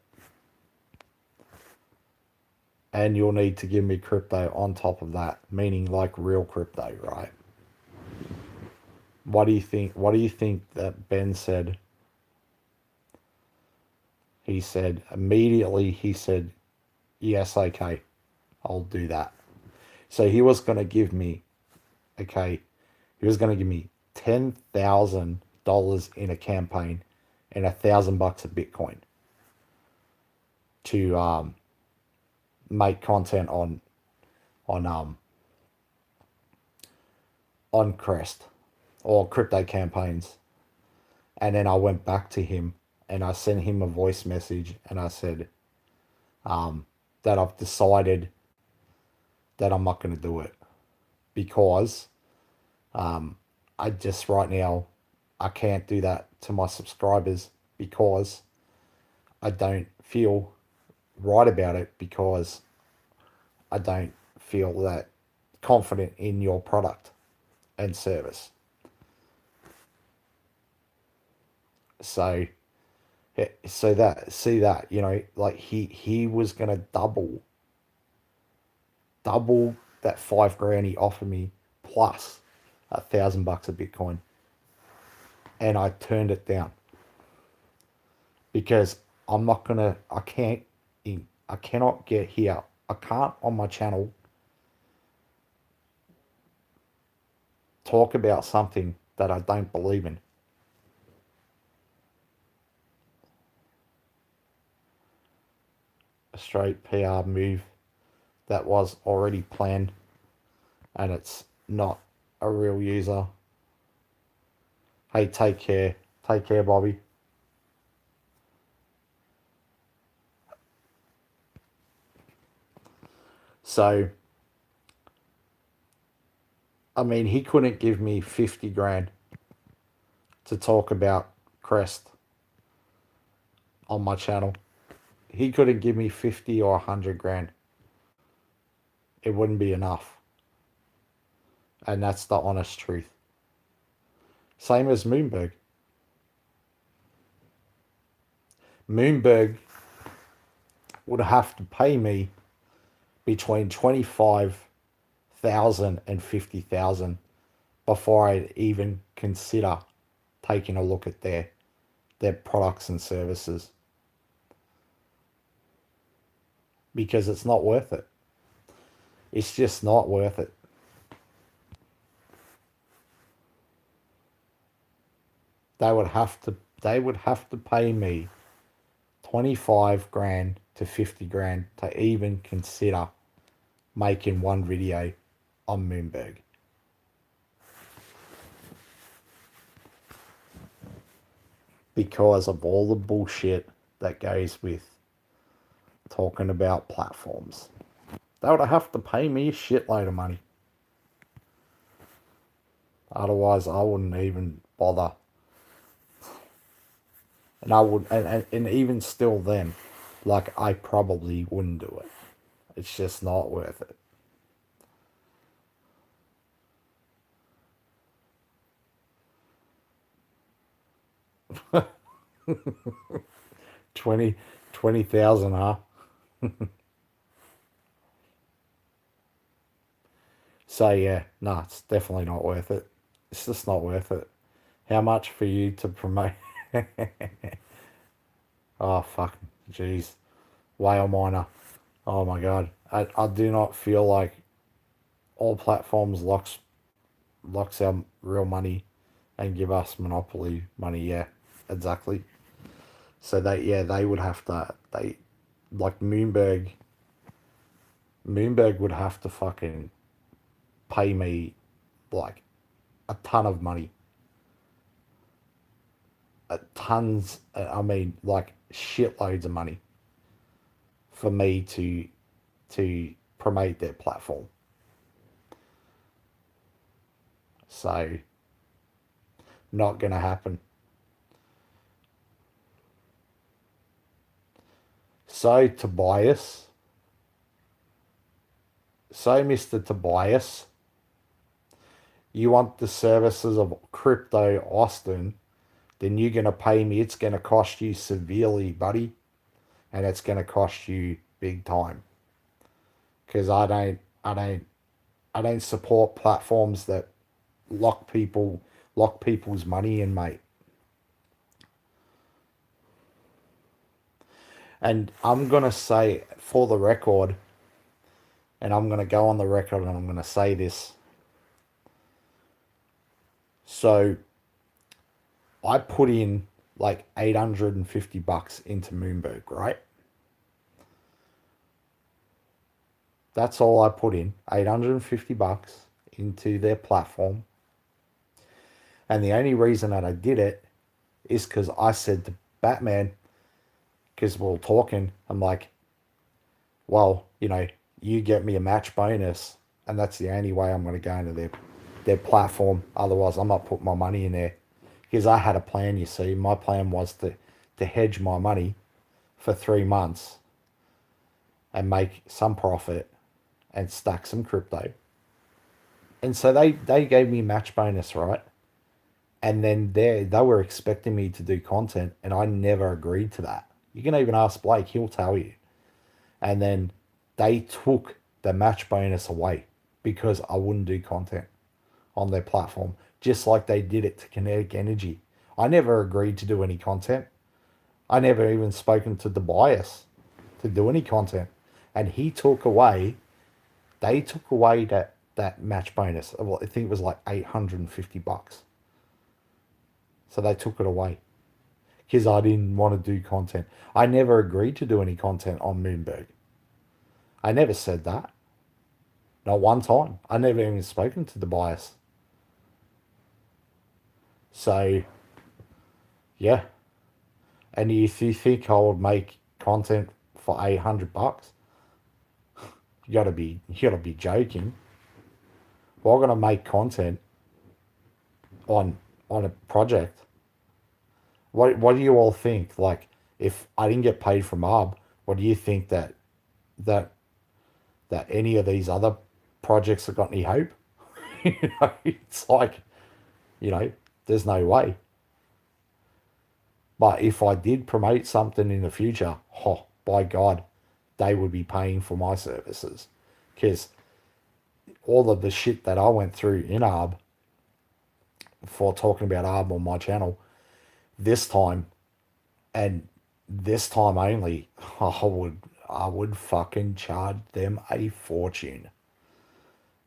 And you'll need to give me crypto on top of that, meaning like real crypto, right? What do you think? What do you think that Ben said? He said, immediately, he said, yes, okay, I'll do that. So he was going to give me, okay, he was going to give me $10,000 in a campaign and $1,000 of Bitcoin to make content on Crest or crypto campaigns. And then I went back to him and I sent him a voice message and I said that I've decided that I'm not going to do it because I just right now I can't do that to my subscribers because I don't feel right about it, because I don't feel that confident in your product and service. So Yeah, so that, see that, you know, like he was gonna double that 5 grand he offered me plus $1,000 a Bitcoin, and I turned it down because I'm not gonna. I cannot get here. I can't on my channel talk about something that I don't believe in. A straight PR move that was already planned, and it's not a real user. Hey, take care. Take care, Bobby. So, I mean, he couldn't give me 50 grand to talk about Crest on my channel. He couldn't give me 50 or 100 grand. It wouldn't be enough. And that's the honest truth. Same as Moonberg. Moonberg would have to pay me between 25,000 and 50,000 before I'd even consider taking a look at their products and services, because it's not worth it. It's just not worth it. They would have to pay me 25 grand to 50 grand to even consider making one video on Moonberg. Because of all the bullshit that goes with talking about platforms. They would have to pay me a shitload of money. Otherwise, I wouldn't even bother. And I would, and even still then, like, I probably wouldn't do it. It's just not worth it. Twenty thousand, huh? So yeah, no, it's definitely not worth it. It's just not worth it. How much for you to promote? Oh fuck, jeez, whale miner. Oh my god, I do not feel like all platforms locks our real money and give us monopoly money. Yeah, exactly. So they would have to, like Moonberg would have to fucking pay me like a ton of money. Tons, I mean, like shitloads of money for me to promote their platform. So, not gonna happen. So Tobias, so Mr. Tobias, you want the services of Crypto Austin, then you're gonna pay me. It's gonna cost you severely, buddy, and it's gonna cost you big time. Because I don't support platforms that lock people's money in, mate. And I'm gonna say for the record, and I'm gonna go on the record and I'm gonna say this. So I put in like $850 into Moonberg, right? That's all I put in, $850 into their platform. And the only reason that I did it is because I said to Batman, because we were talking, I'm like, well, you know, you get me a match bonus, and that's the only way I'm going to go into their platform. Otherwise, I'm not putting my money in there. Because I had a plan, you see. My plan was to hedge my money for 3 months and make some profit and stack some crypto. And so they gave me match bonus, right? And then they were expecting me to do content, and I never agreed to that. You can even ask Blake, he'll tell you. And then they took the match bonus away because I wouldn't do content on their platform, just like they did it to Kinetic Energy. I never agreed to do any content. I never even spoken to the bias to do any content. And they took away that match bonus. Well, I think it was like $850. So they took it away because I didn't want to do content. I never agreed to do any content on Moonberg. I never said that. Not one time. I never even spoken to the bias. So, yeah. And if you think I would make content for $800, you gotta be joking. Well, I'm gonna make content on a project. What do you all think? Like, if I didn't get paid from ARB, what do you think that that any of these other projects have got any hope? It's like, there's no way. But if I did promote something in the future, oh, by God, they would be paying for my services. Because all of the shit that I went through in ARB for talking about ARB on my channel, this time, and this time only, I would fucking charge them a fortune.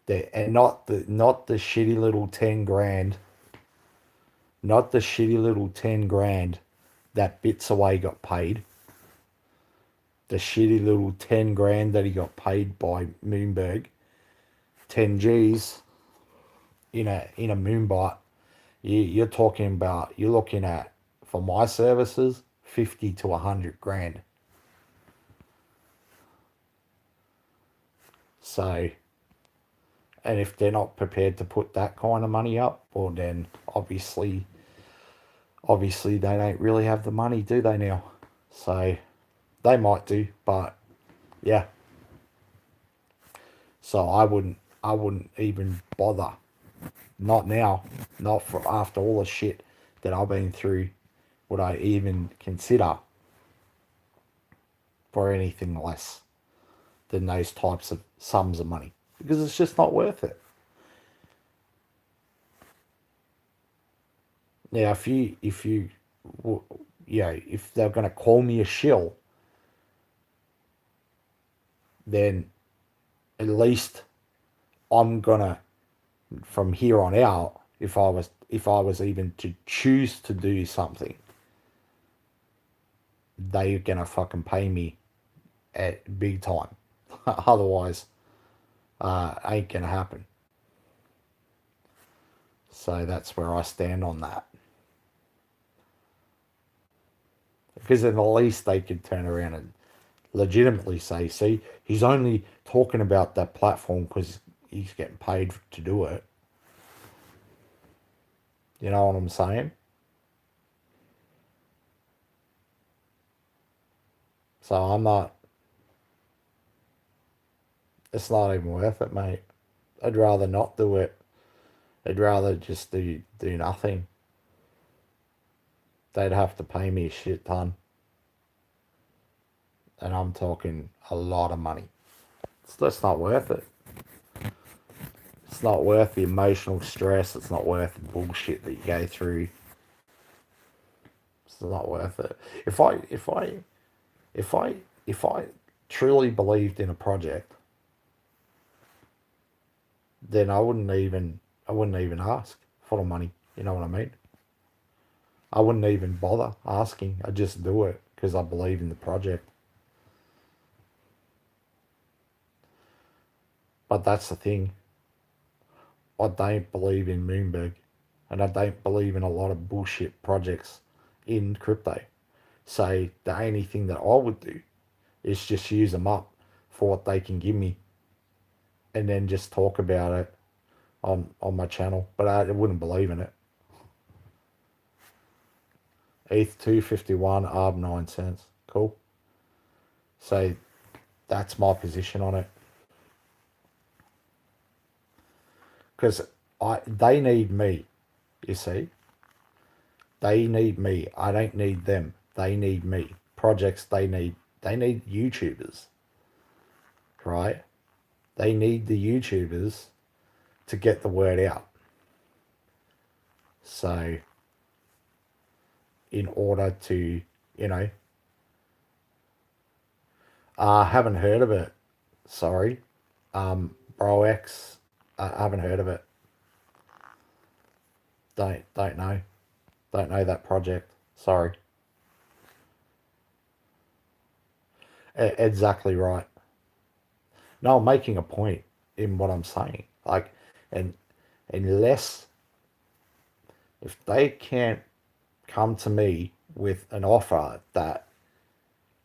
And not the shitty little 10 grand, not the shitty little 10 grand that Bits Away got paid. The shitty little 10 grand that he got paid by Moonberg. 10 G's in a Moonbite. You're talking about, you're looking at, for my services, 50 to 100 grand. So, and if they're not prepared to put that kind of money up, well then obviously they don't really have the money, do they now? So they might do, but yeah. So I wouldn't even bother. Not now. Not for after all the shit that I've been through would I even consider for anything less than those types of sums of money. Because it's just not worth it. Now, if they're going to call me a shill, then at least I'm gonna, from here on out, if I was even to choose to do something, they're gonna fucking pay me at big time. Otherwise, ain't gonna happen. So that's where I stand on that. Because then at least they could turn around and legitimately say, see, he's only talking about that platform because he's getting paid to do it. You know what I'm saying? So it's not even worth it, mate. I'd rather not do it. I'd rather just do nothing. They'd have to pay me a shit ton. And I'm talking a lot of money. That's not worth it. It's not worth the emotional stress. It's not worth the bullshit that you go through. It's not worth it. If I truly believed in a project, then I wouldn't even ask for the money. You know what I mean? I wouldn't even bother asking. I just do it because I believe in the project. But that's the thing. I don't believe in Moonberg, and I don't believe in a lot of bullshit projects in crypto. So the only thing that I would do is just use them up for what they can give me, and then just talk about it on my channel. But I wouldn't believe in it. ETH 251, ARB 9 cents. Cool. So that's my position on it. Because they need me, you see. They need me. I don't need them. They need me. Projects, they need YouTubers, right? They need the YouTubers to get the word out. So in order to, you know, haven't heard of it. Sorry. Bro X, I haven't heard of it. Don't know. Don't know that project. Sorry. Exactly right. No, I'm making a point in what I'm saying. Like, and unless if they can't come to me with an offer that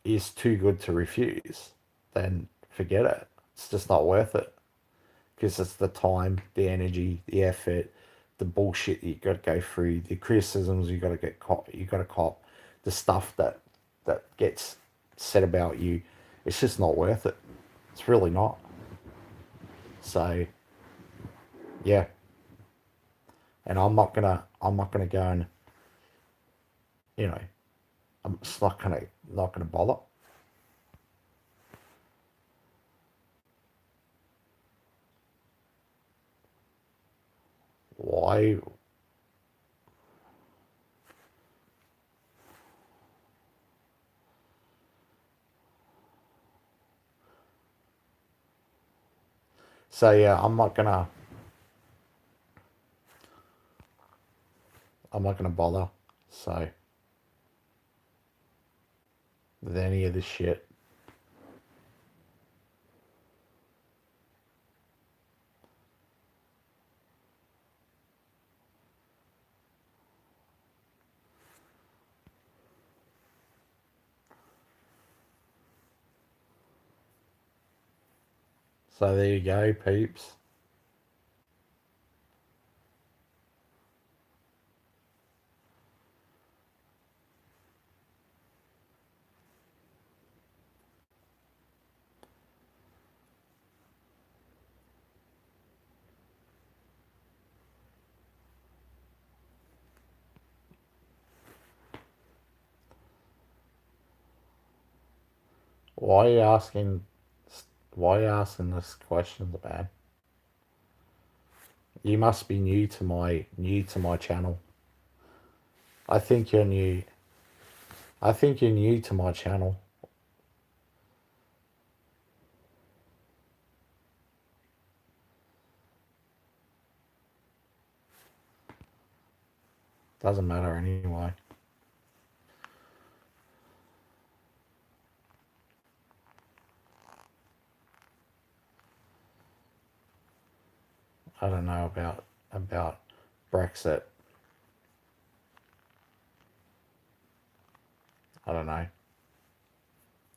is too good to refuse, then forget it. It's just not worth it because it's the time, the energy, the effort, the bullshit you got to go through, the criticisms you got to you got to cop, the stuff that gets said about you. It's just not worth it. It's really not. So yeah, and I'm not gonna go and you know I'm just not gonna bother. Why? So yeah, I'm not gonna bother. So with any of this shit. So there you go, peeps. Why are you asking? Why are you asking this questions, man? You must be new to my channel. I think you're new. I think you're new to my channel. Doesn't matter anyway. I don't know about Brexit. I don't know.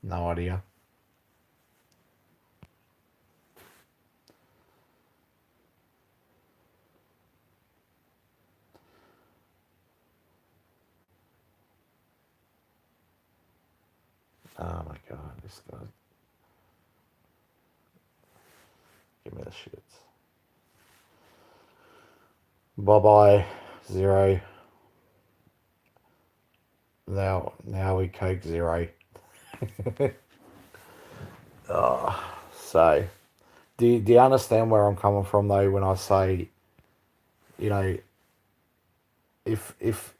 No idea. Oh my god, this guy. Give me the shits. Bye bye, zero. Now we Coke zero. So, do you understand where I'm coming from though when I say, you know, if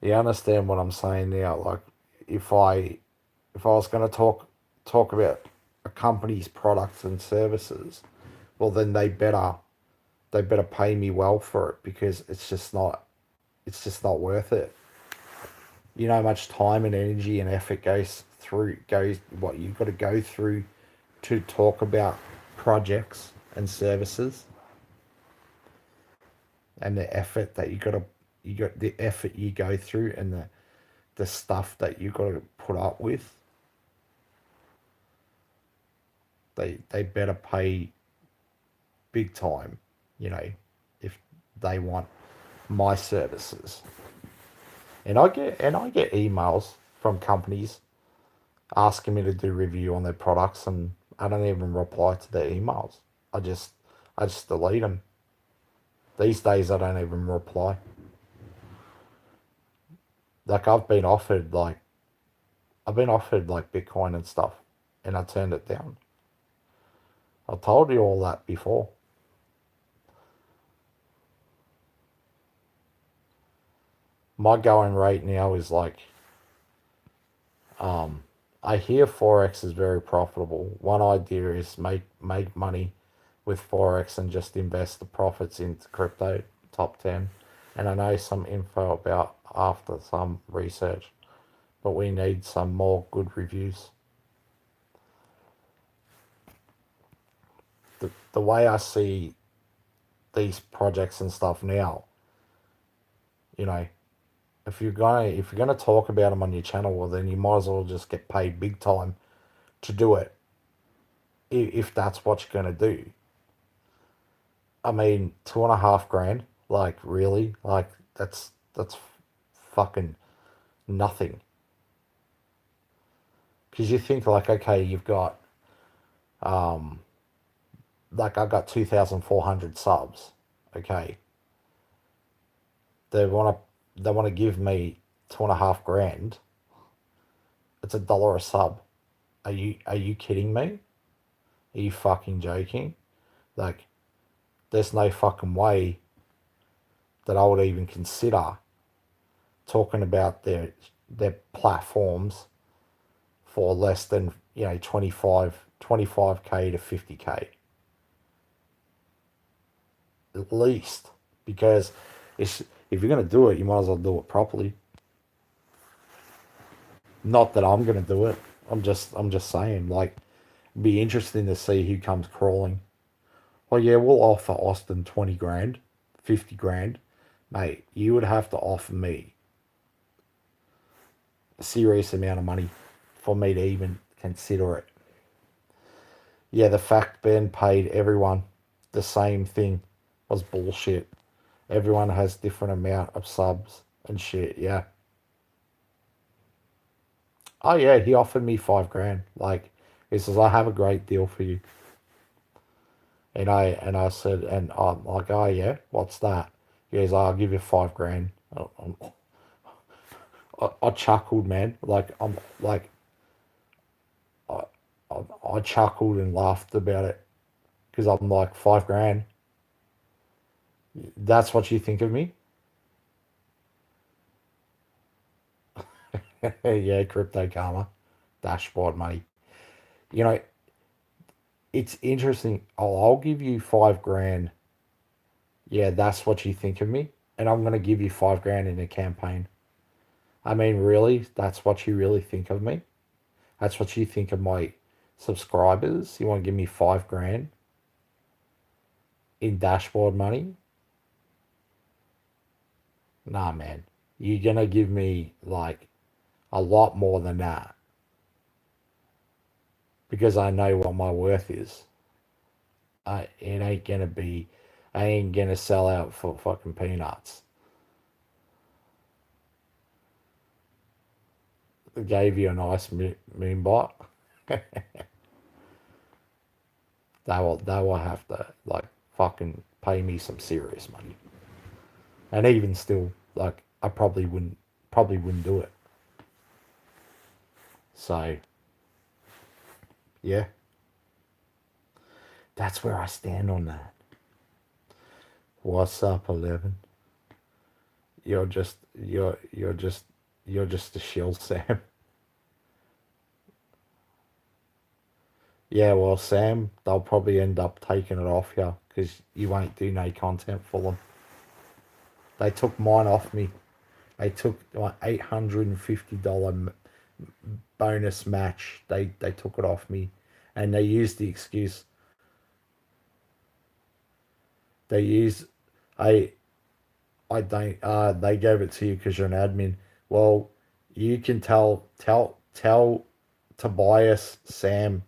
you understand what I'm saying now, like if I was going to talk about a company's products and services, well then they better pay me well for it because it's just not worth it. You know how much time and energy and effort goes what you've got to go through to talk about projects and services and the effort that you got the effort you go through and the stuff that you got to put up with. They better pay big time, you know, if they want my services. And I get emails from companies asking me to do review on their products, and I don't even reply to their emails. I just I just delete them. These days I don't even reply. Like I've been offered like Bitcoin and stuff, and I turned it down. I told you all that before. My going rate now is like, I hear Forex is very profitable. One idea is make money with Forex and just invest the profits into crypto, top 10. And I know some info about after some research, but we need some more good reviews. The way I see these projects and stuff now, you know, if you're gonna talk about them on your channel, well then you might as well just get paid big time to do it, if that's what you're gonna do. I mean, 2.5 grand, like really, like that's fucking nothing. Because you think like, okay, you've got like I've got 2,400 subs. Okay, they wanna give me 2.5 grand. It's $1 a sub. Are you kidding me? Are you fucking joking? Like, there's no fucking way that I would even consider talking about their platforms for less than 25k to 50k at least, because if you're going to do it, you might as well do it properly. Not that I'm going to do it. I'm just saying, like, it'd be interesting to see who comes crawling. Well, yeah, we'll offer Austin 20 grand, 50 grand. Mate, you would have to offer me a serious amount of money for me to even consider it. Yeah, the fact Ben paid everyone the same thing was bullshit. Everyone has different amount of subs and shit, yeah. Oh yeah, he offered me 5 grand. Like, he says, I have a great deal for you. And I said, and I'm like, oh yeah, what's that? He goes, I'll give you 5 grand. I chuckled, man. Like, I'm like, I, I chuckled and laughed about it, because I'm like, 5 grand. That's what you think of me? Yeah, crypto karma, dashboard money. You know, it's interesting. I'll give you 5 grand. Yeah, that's what you think of me, and I'm gonna give you 5 grand in a campaign. I mean, really, that's what you really think of me? That's what you think of my subscribers? You want to give me 5 grand in dashboard money? Nah, man. You're gonna give me like a lot more than that, because I know what my worth is. It ain't gonna be. I ain't gonna sell out for fucking peanuts. I gave you a nice moon bot. They will have to like fucking pay me some serious money, and even still, like, I probably wouldn't do it. So yeah, that's where I stand on that. What's up, 11? You're just a shill, Sam. Yeah, well, Sam, they'll probably end up taking it off you, because you won't do no content for them. They took mine off me. They took my $850 bonus match. They took it off me, and they used the excuse. They use I I don't. They gave it to you because you're an admin. Well, you can tell Tobias, Sam,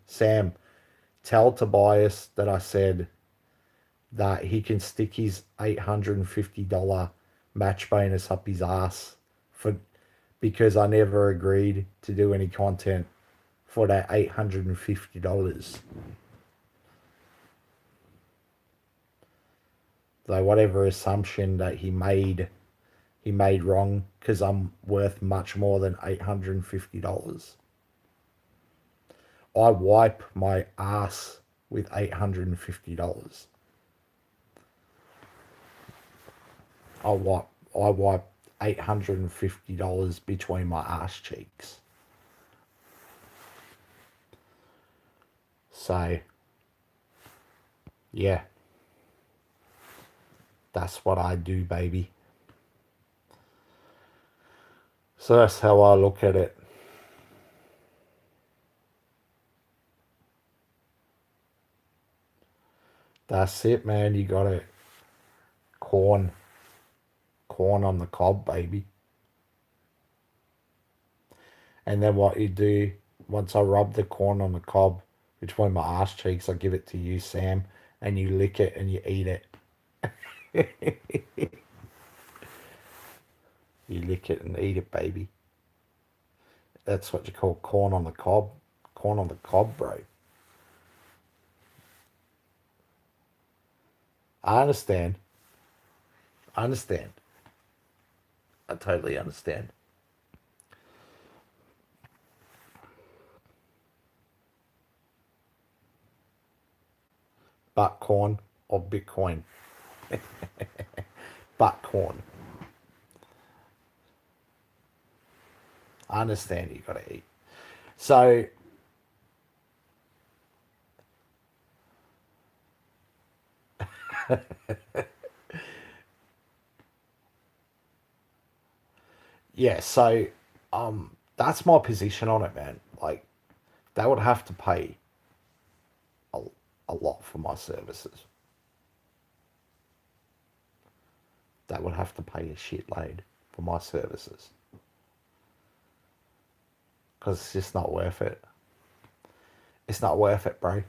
tell Tobias that I said that he can stick his $850 match bonus up his ass, for because I never agreed to do any content for that $850. So whatever assumption that he made, he made wrong because I'm worth much more than $850. I wipe my ass with $850. I wipe $850 between my ass cheeks. So yeah, that's what I do, baby. So that's how I look at it. That's it, man. You got it. Corn. Corn on the cob, baby. And then what you do, once I rub the corn on the cob between my ass cheeks, I give it to you, Sam, and you lick it and you eat it. You lick it and eat it, baby. That's what you call corn on the cob. Corn on the cob, bro. I understand. I understand. I totally understand. But corn or Bitcoin? But corn. I understand you gotta eat. So yeah, so that's my position on it, man. Like they would have to pay a, a lot for my services. They would have to pay a shitload for my services because it's just not worth it. It's not worth it, bro.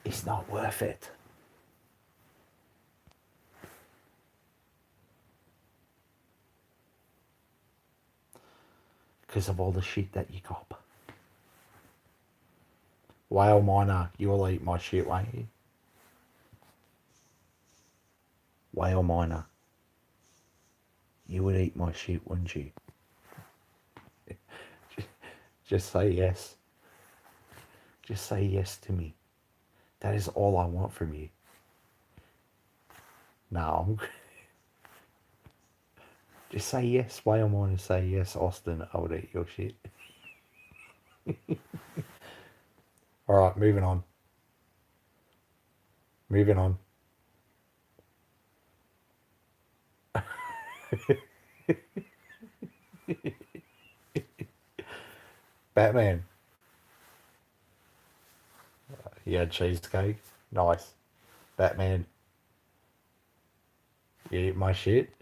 It's not worth it. Because of all the shit that you cop. Whale miner, you will eat my shit, won't you? Whale miner, you would eat my shit, wouldn't you? Just say yes. Just say yes to me. That is all I want from you. No. Just say yes. Whale miner, say yes, Austin. I would eat your shit. All right, moving on. Moving on. Batman. You had cheesecake. Nice. Batman. You eat my shit.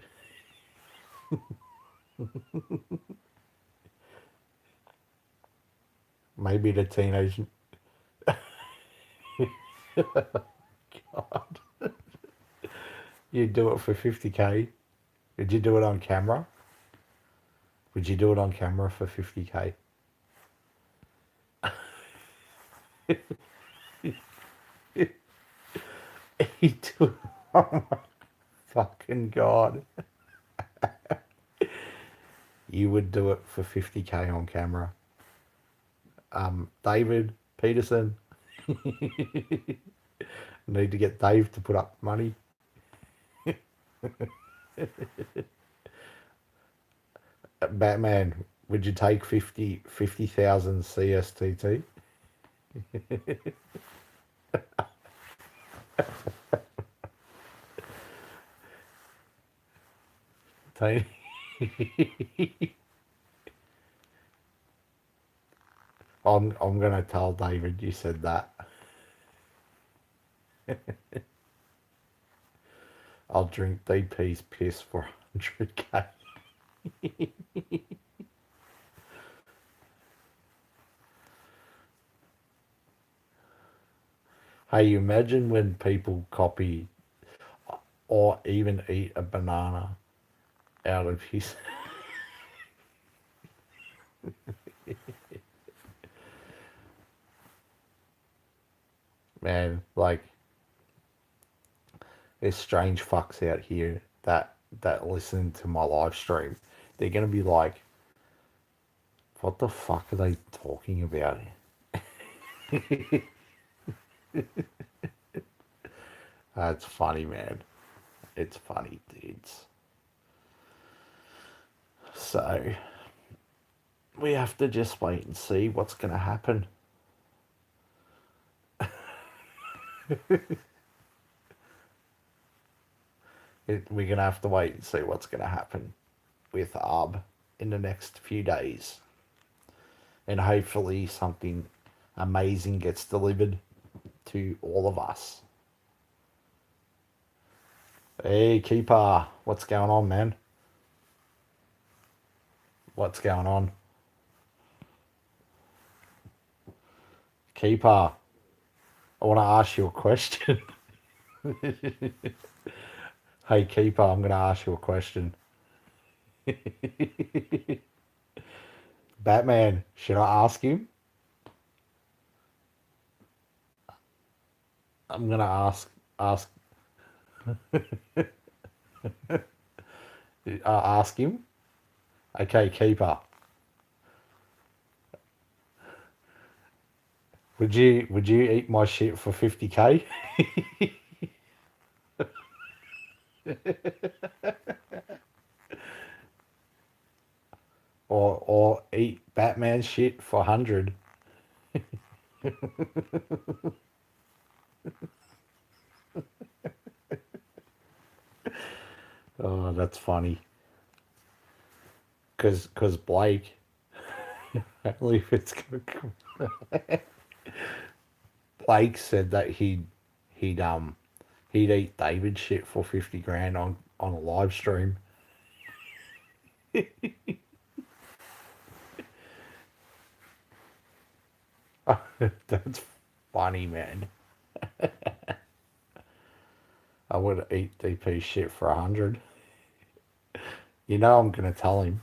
Maybe the teenage. God. You do it for 50K. Did you do it on camera? Would you do it on camera for 50K? You do it. Oh my fucking God. You would do it for 50K on camera. David Peterson. Need to get Dave to put up money. Batman, would you take 50,000 CSTT? Tony? I'm gonna tell David you said that. I'll drink DP's piss for 100K. Hey, you imagine when people copy or even eat a banana out of his. Man, like, there's strange fucks out here that that listen to my live stream, they're going to be like, what the fuck are they talking about? That's funny, man. It's funny, dudes. So, we have to just wait and see what's going to happen. We're going to have to wait and see what's going to happen with ARB in the next few days. And hopefully something amazing gets delivered to all of us. Hey, Keeper, what's going on, man? What's going on? Keeper, I want to ask you a question. Hey, Keeper, I'm going to ask you a question. Batman, should I ask him? I'm going to ask him. Okay, Keeper. Would you eat my shit for 50k? or eat Batman shit for 100? Oh, that's funny. Cause Blake, I believe it's gonna come. Blake said that he'd eat David shit for 50 grand on a live stream. That's funny, man. I would eat DP shit for 100. You know, I'm gonna tell him.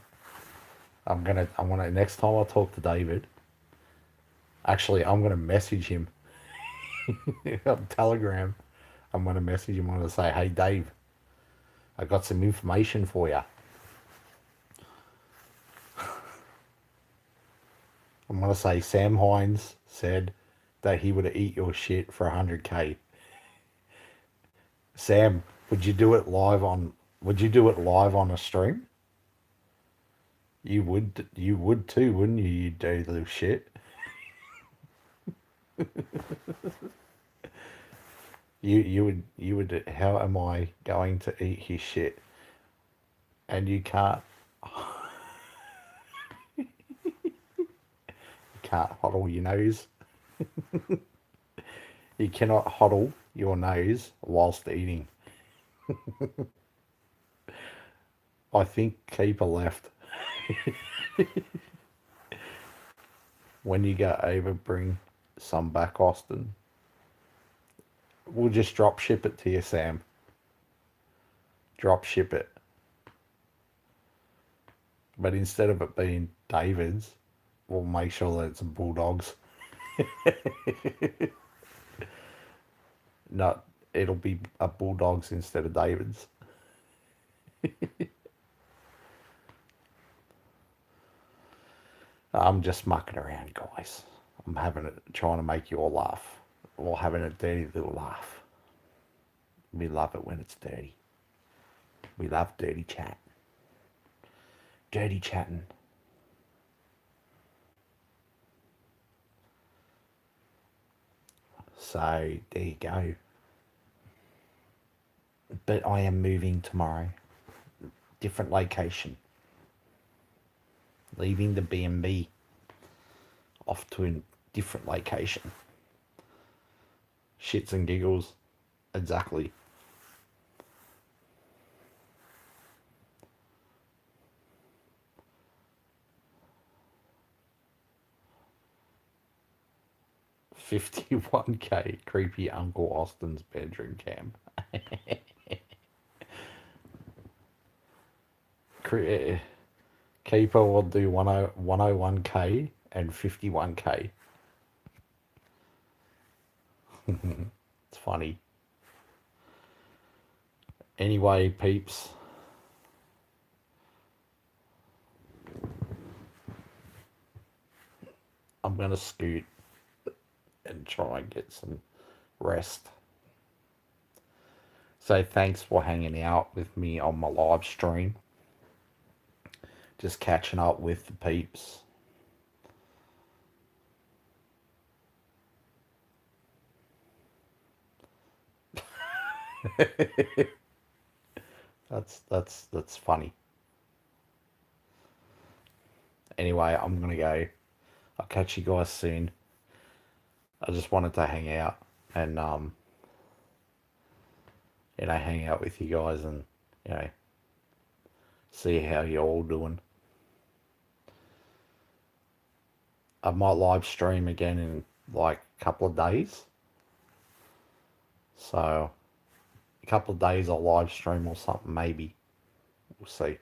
I'm gonna next time I talk to David. Actually, I'm gonna message him on Telegram. I'm gonna message him. I'm gonna say, "Hey, Dave, I got some information for you." I'm gonna say Sam Hines said that he would eat your shit for 100k. Sam, would you do it live on? Would you do it live on a stream? You would too, wouldn't you? You dirty little shit. You would. How am I going to eat his shit? And you can't huddle your nose. You cannot huddle your nose whilst eating. I think Keeper left. When you go over, bring some back, Austin. We'll just drop ship it to you, Sam. Drop ship it. But instead of it being David's, we'll make sure that it's Bulldogs. No, it'll be a Bulldogs instead of David's. I'm just mucking around, guys. I'm trying to make you all laugh. Or having a dirty little laugh. We love it when it's dirty. We love dirty chat. Dirty chatting. So, there you go. But I am moving tomorrow. Different location. Leaving the B&B. Off to a different location. Shits and giggles. Exactly. $51k creepy Uncle Austin's bedroom cam. Keeper will do 101k and 51k. It's funny. Anyway, peeps, I'm going to scoot and try and get some rest. So thanks for hanging out with me on my live stream. Just catching up with the peeps. That's funny. Anyway, I'm gonna go. I'll catch you guys soon. I just wanted to hang out and hang out with you guys and see how you're all doing. I might live stream again in like a couple of days. So a couple of days I'll live stream or something maybe. We'll see.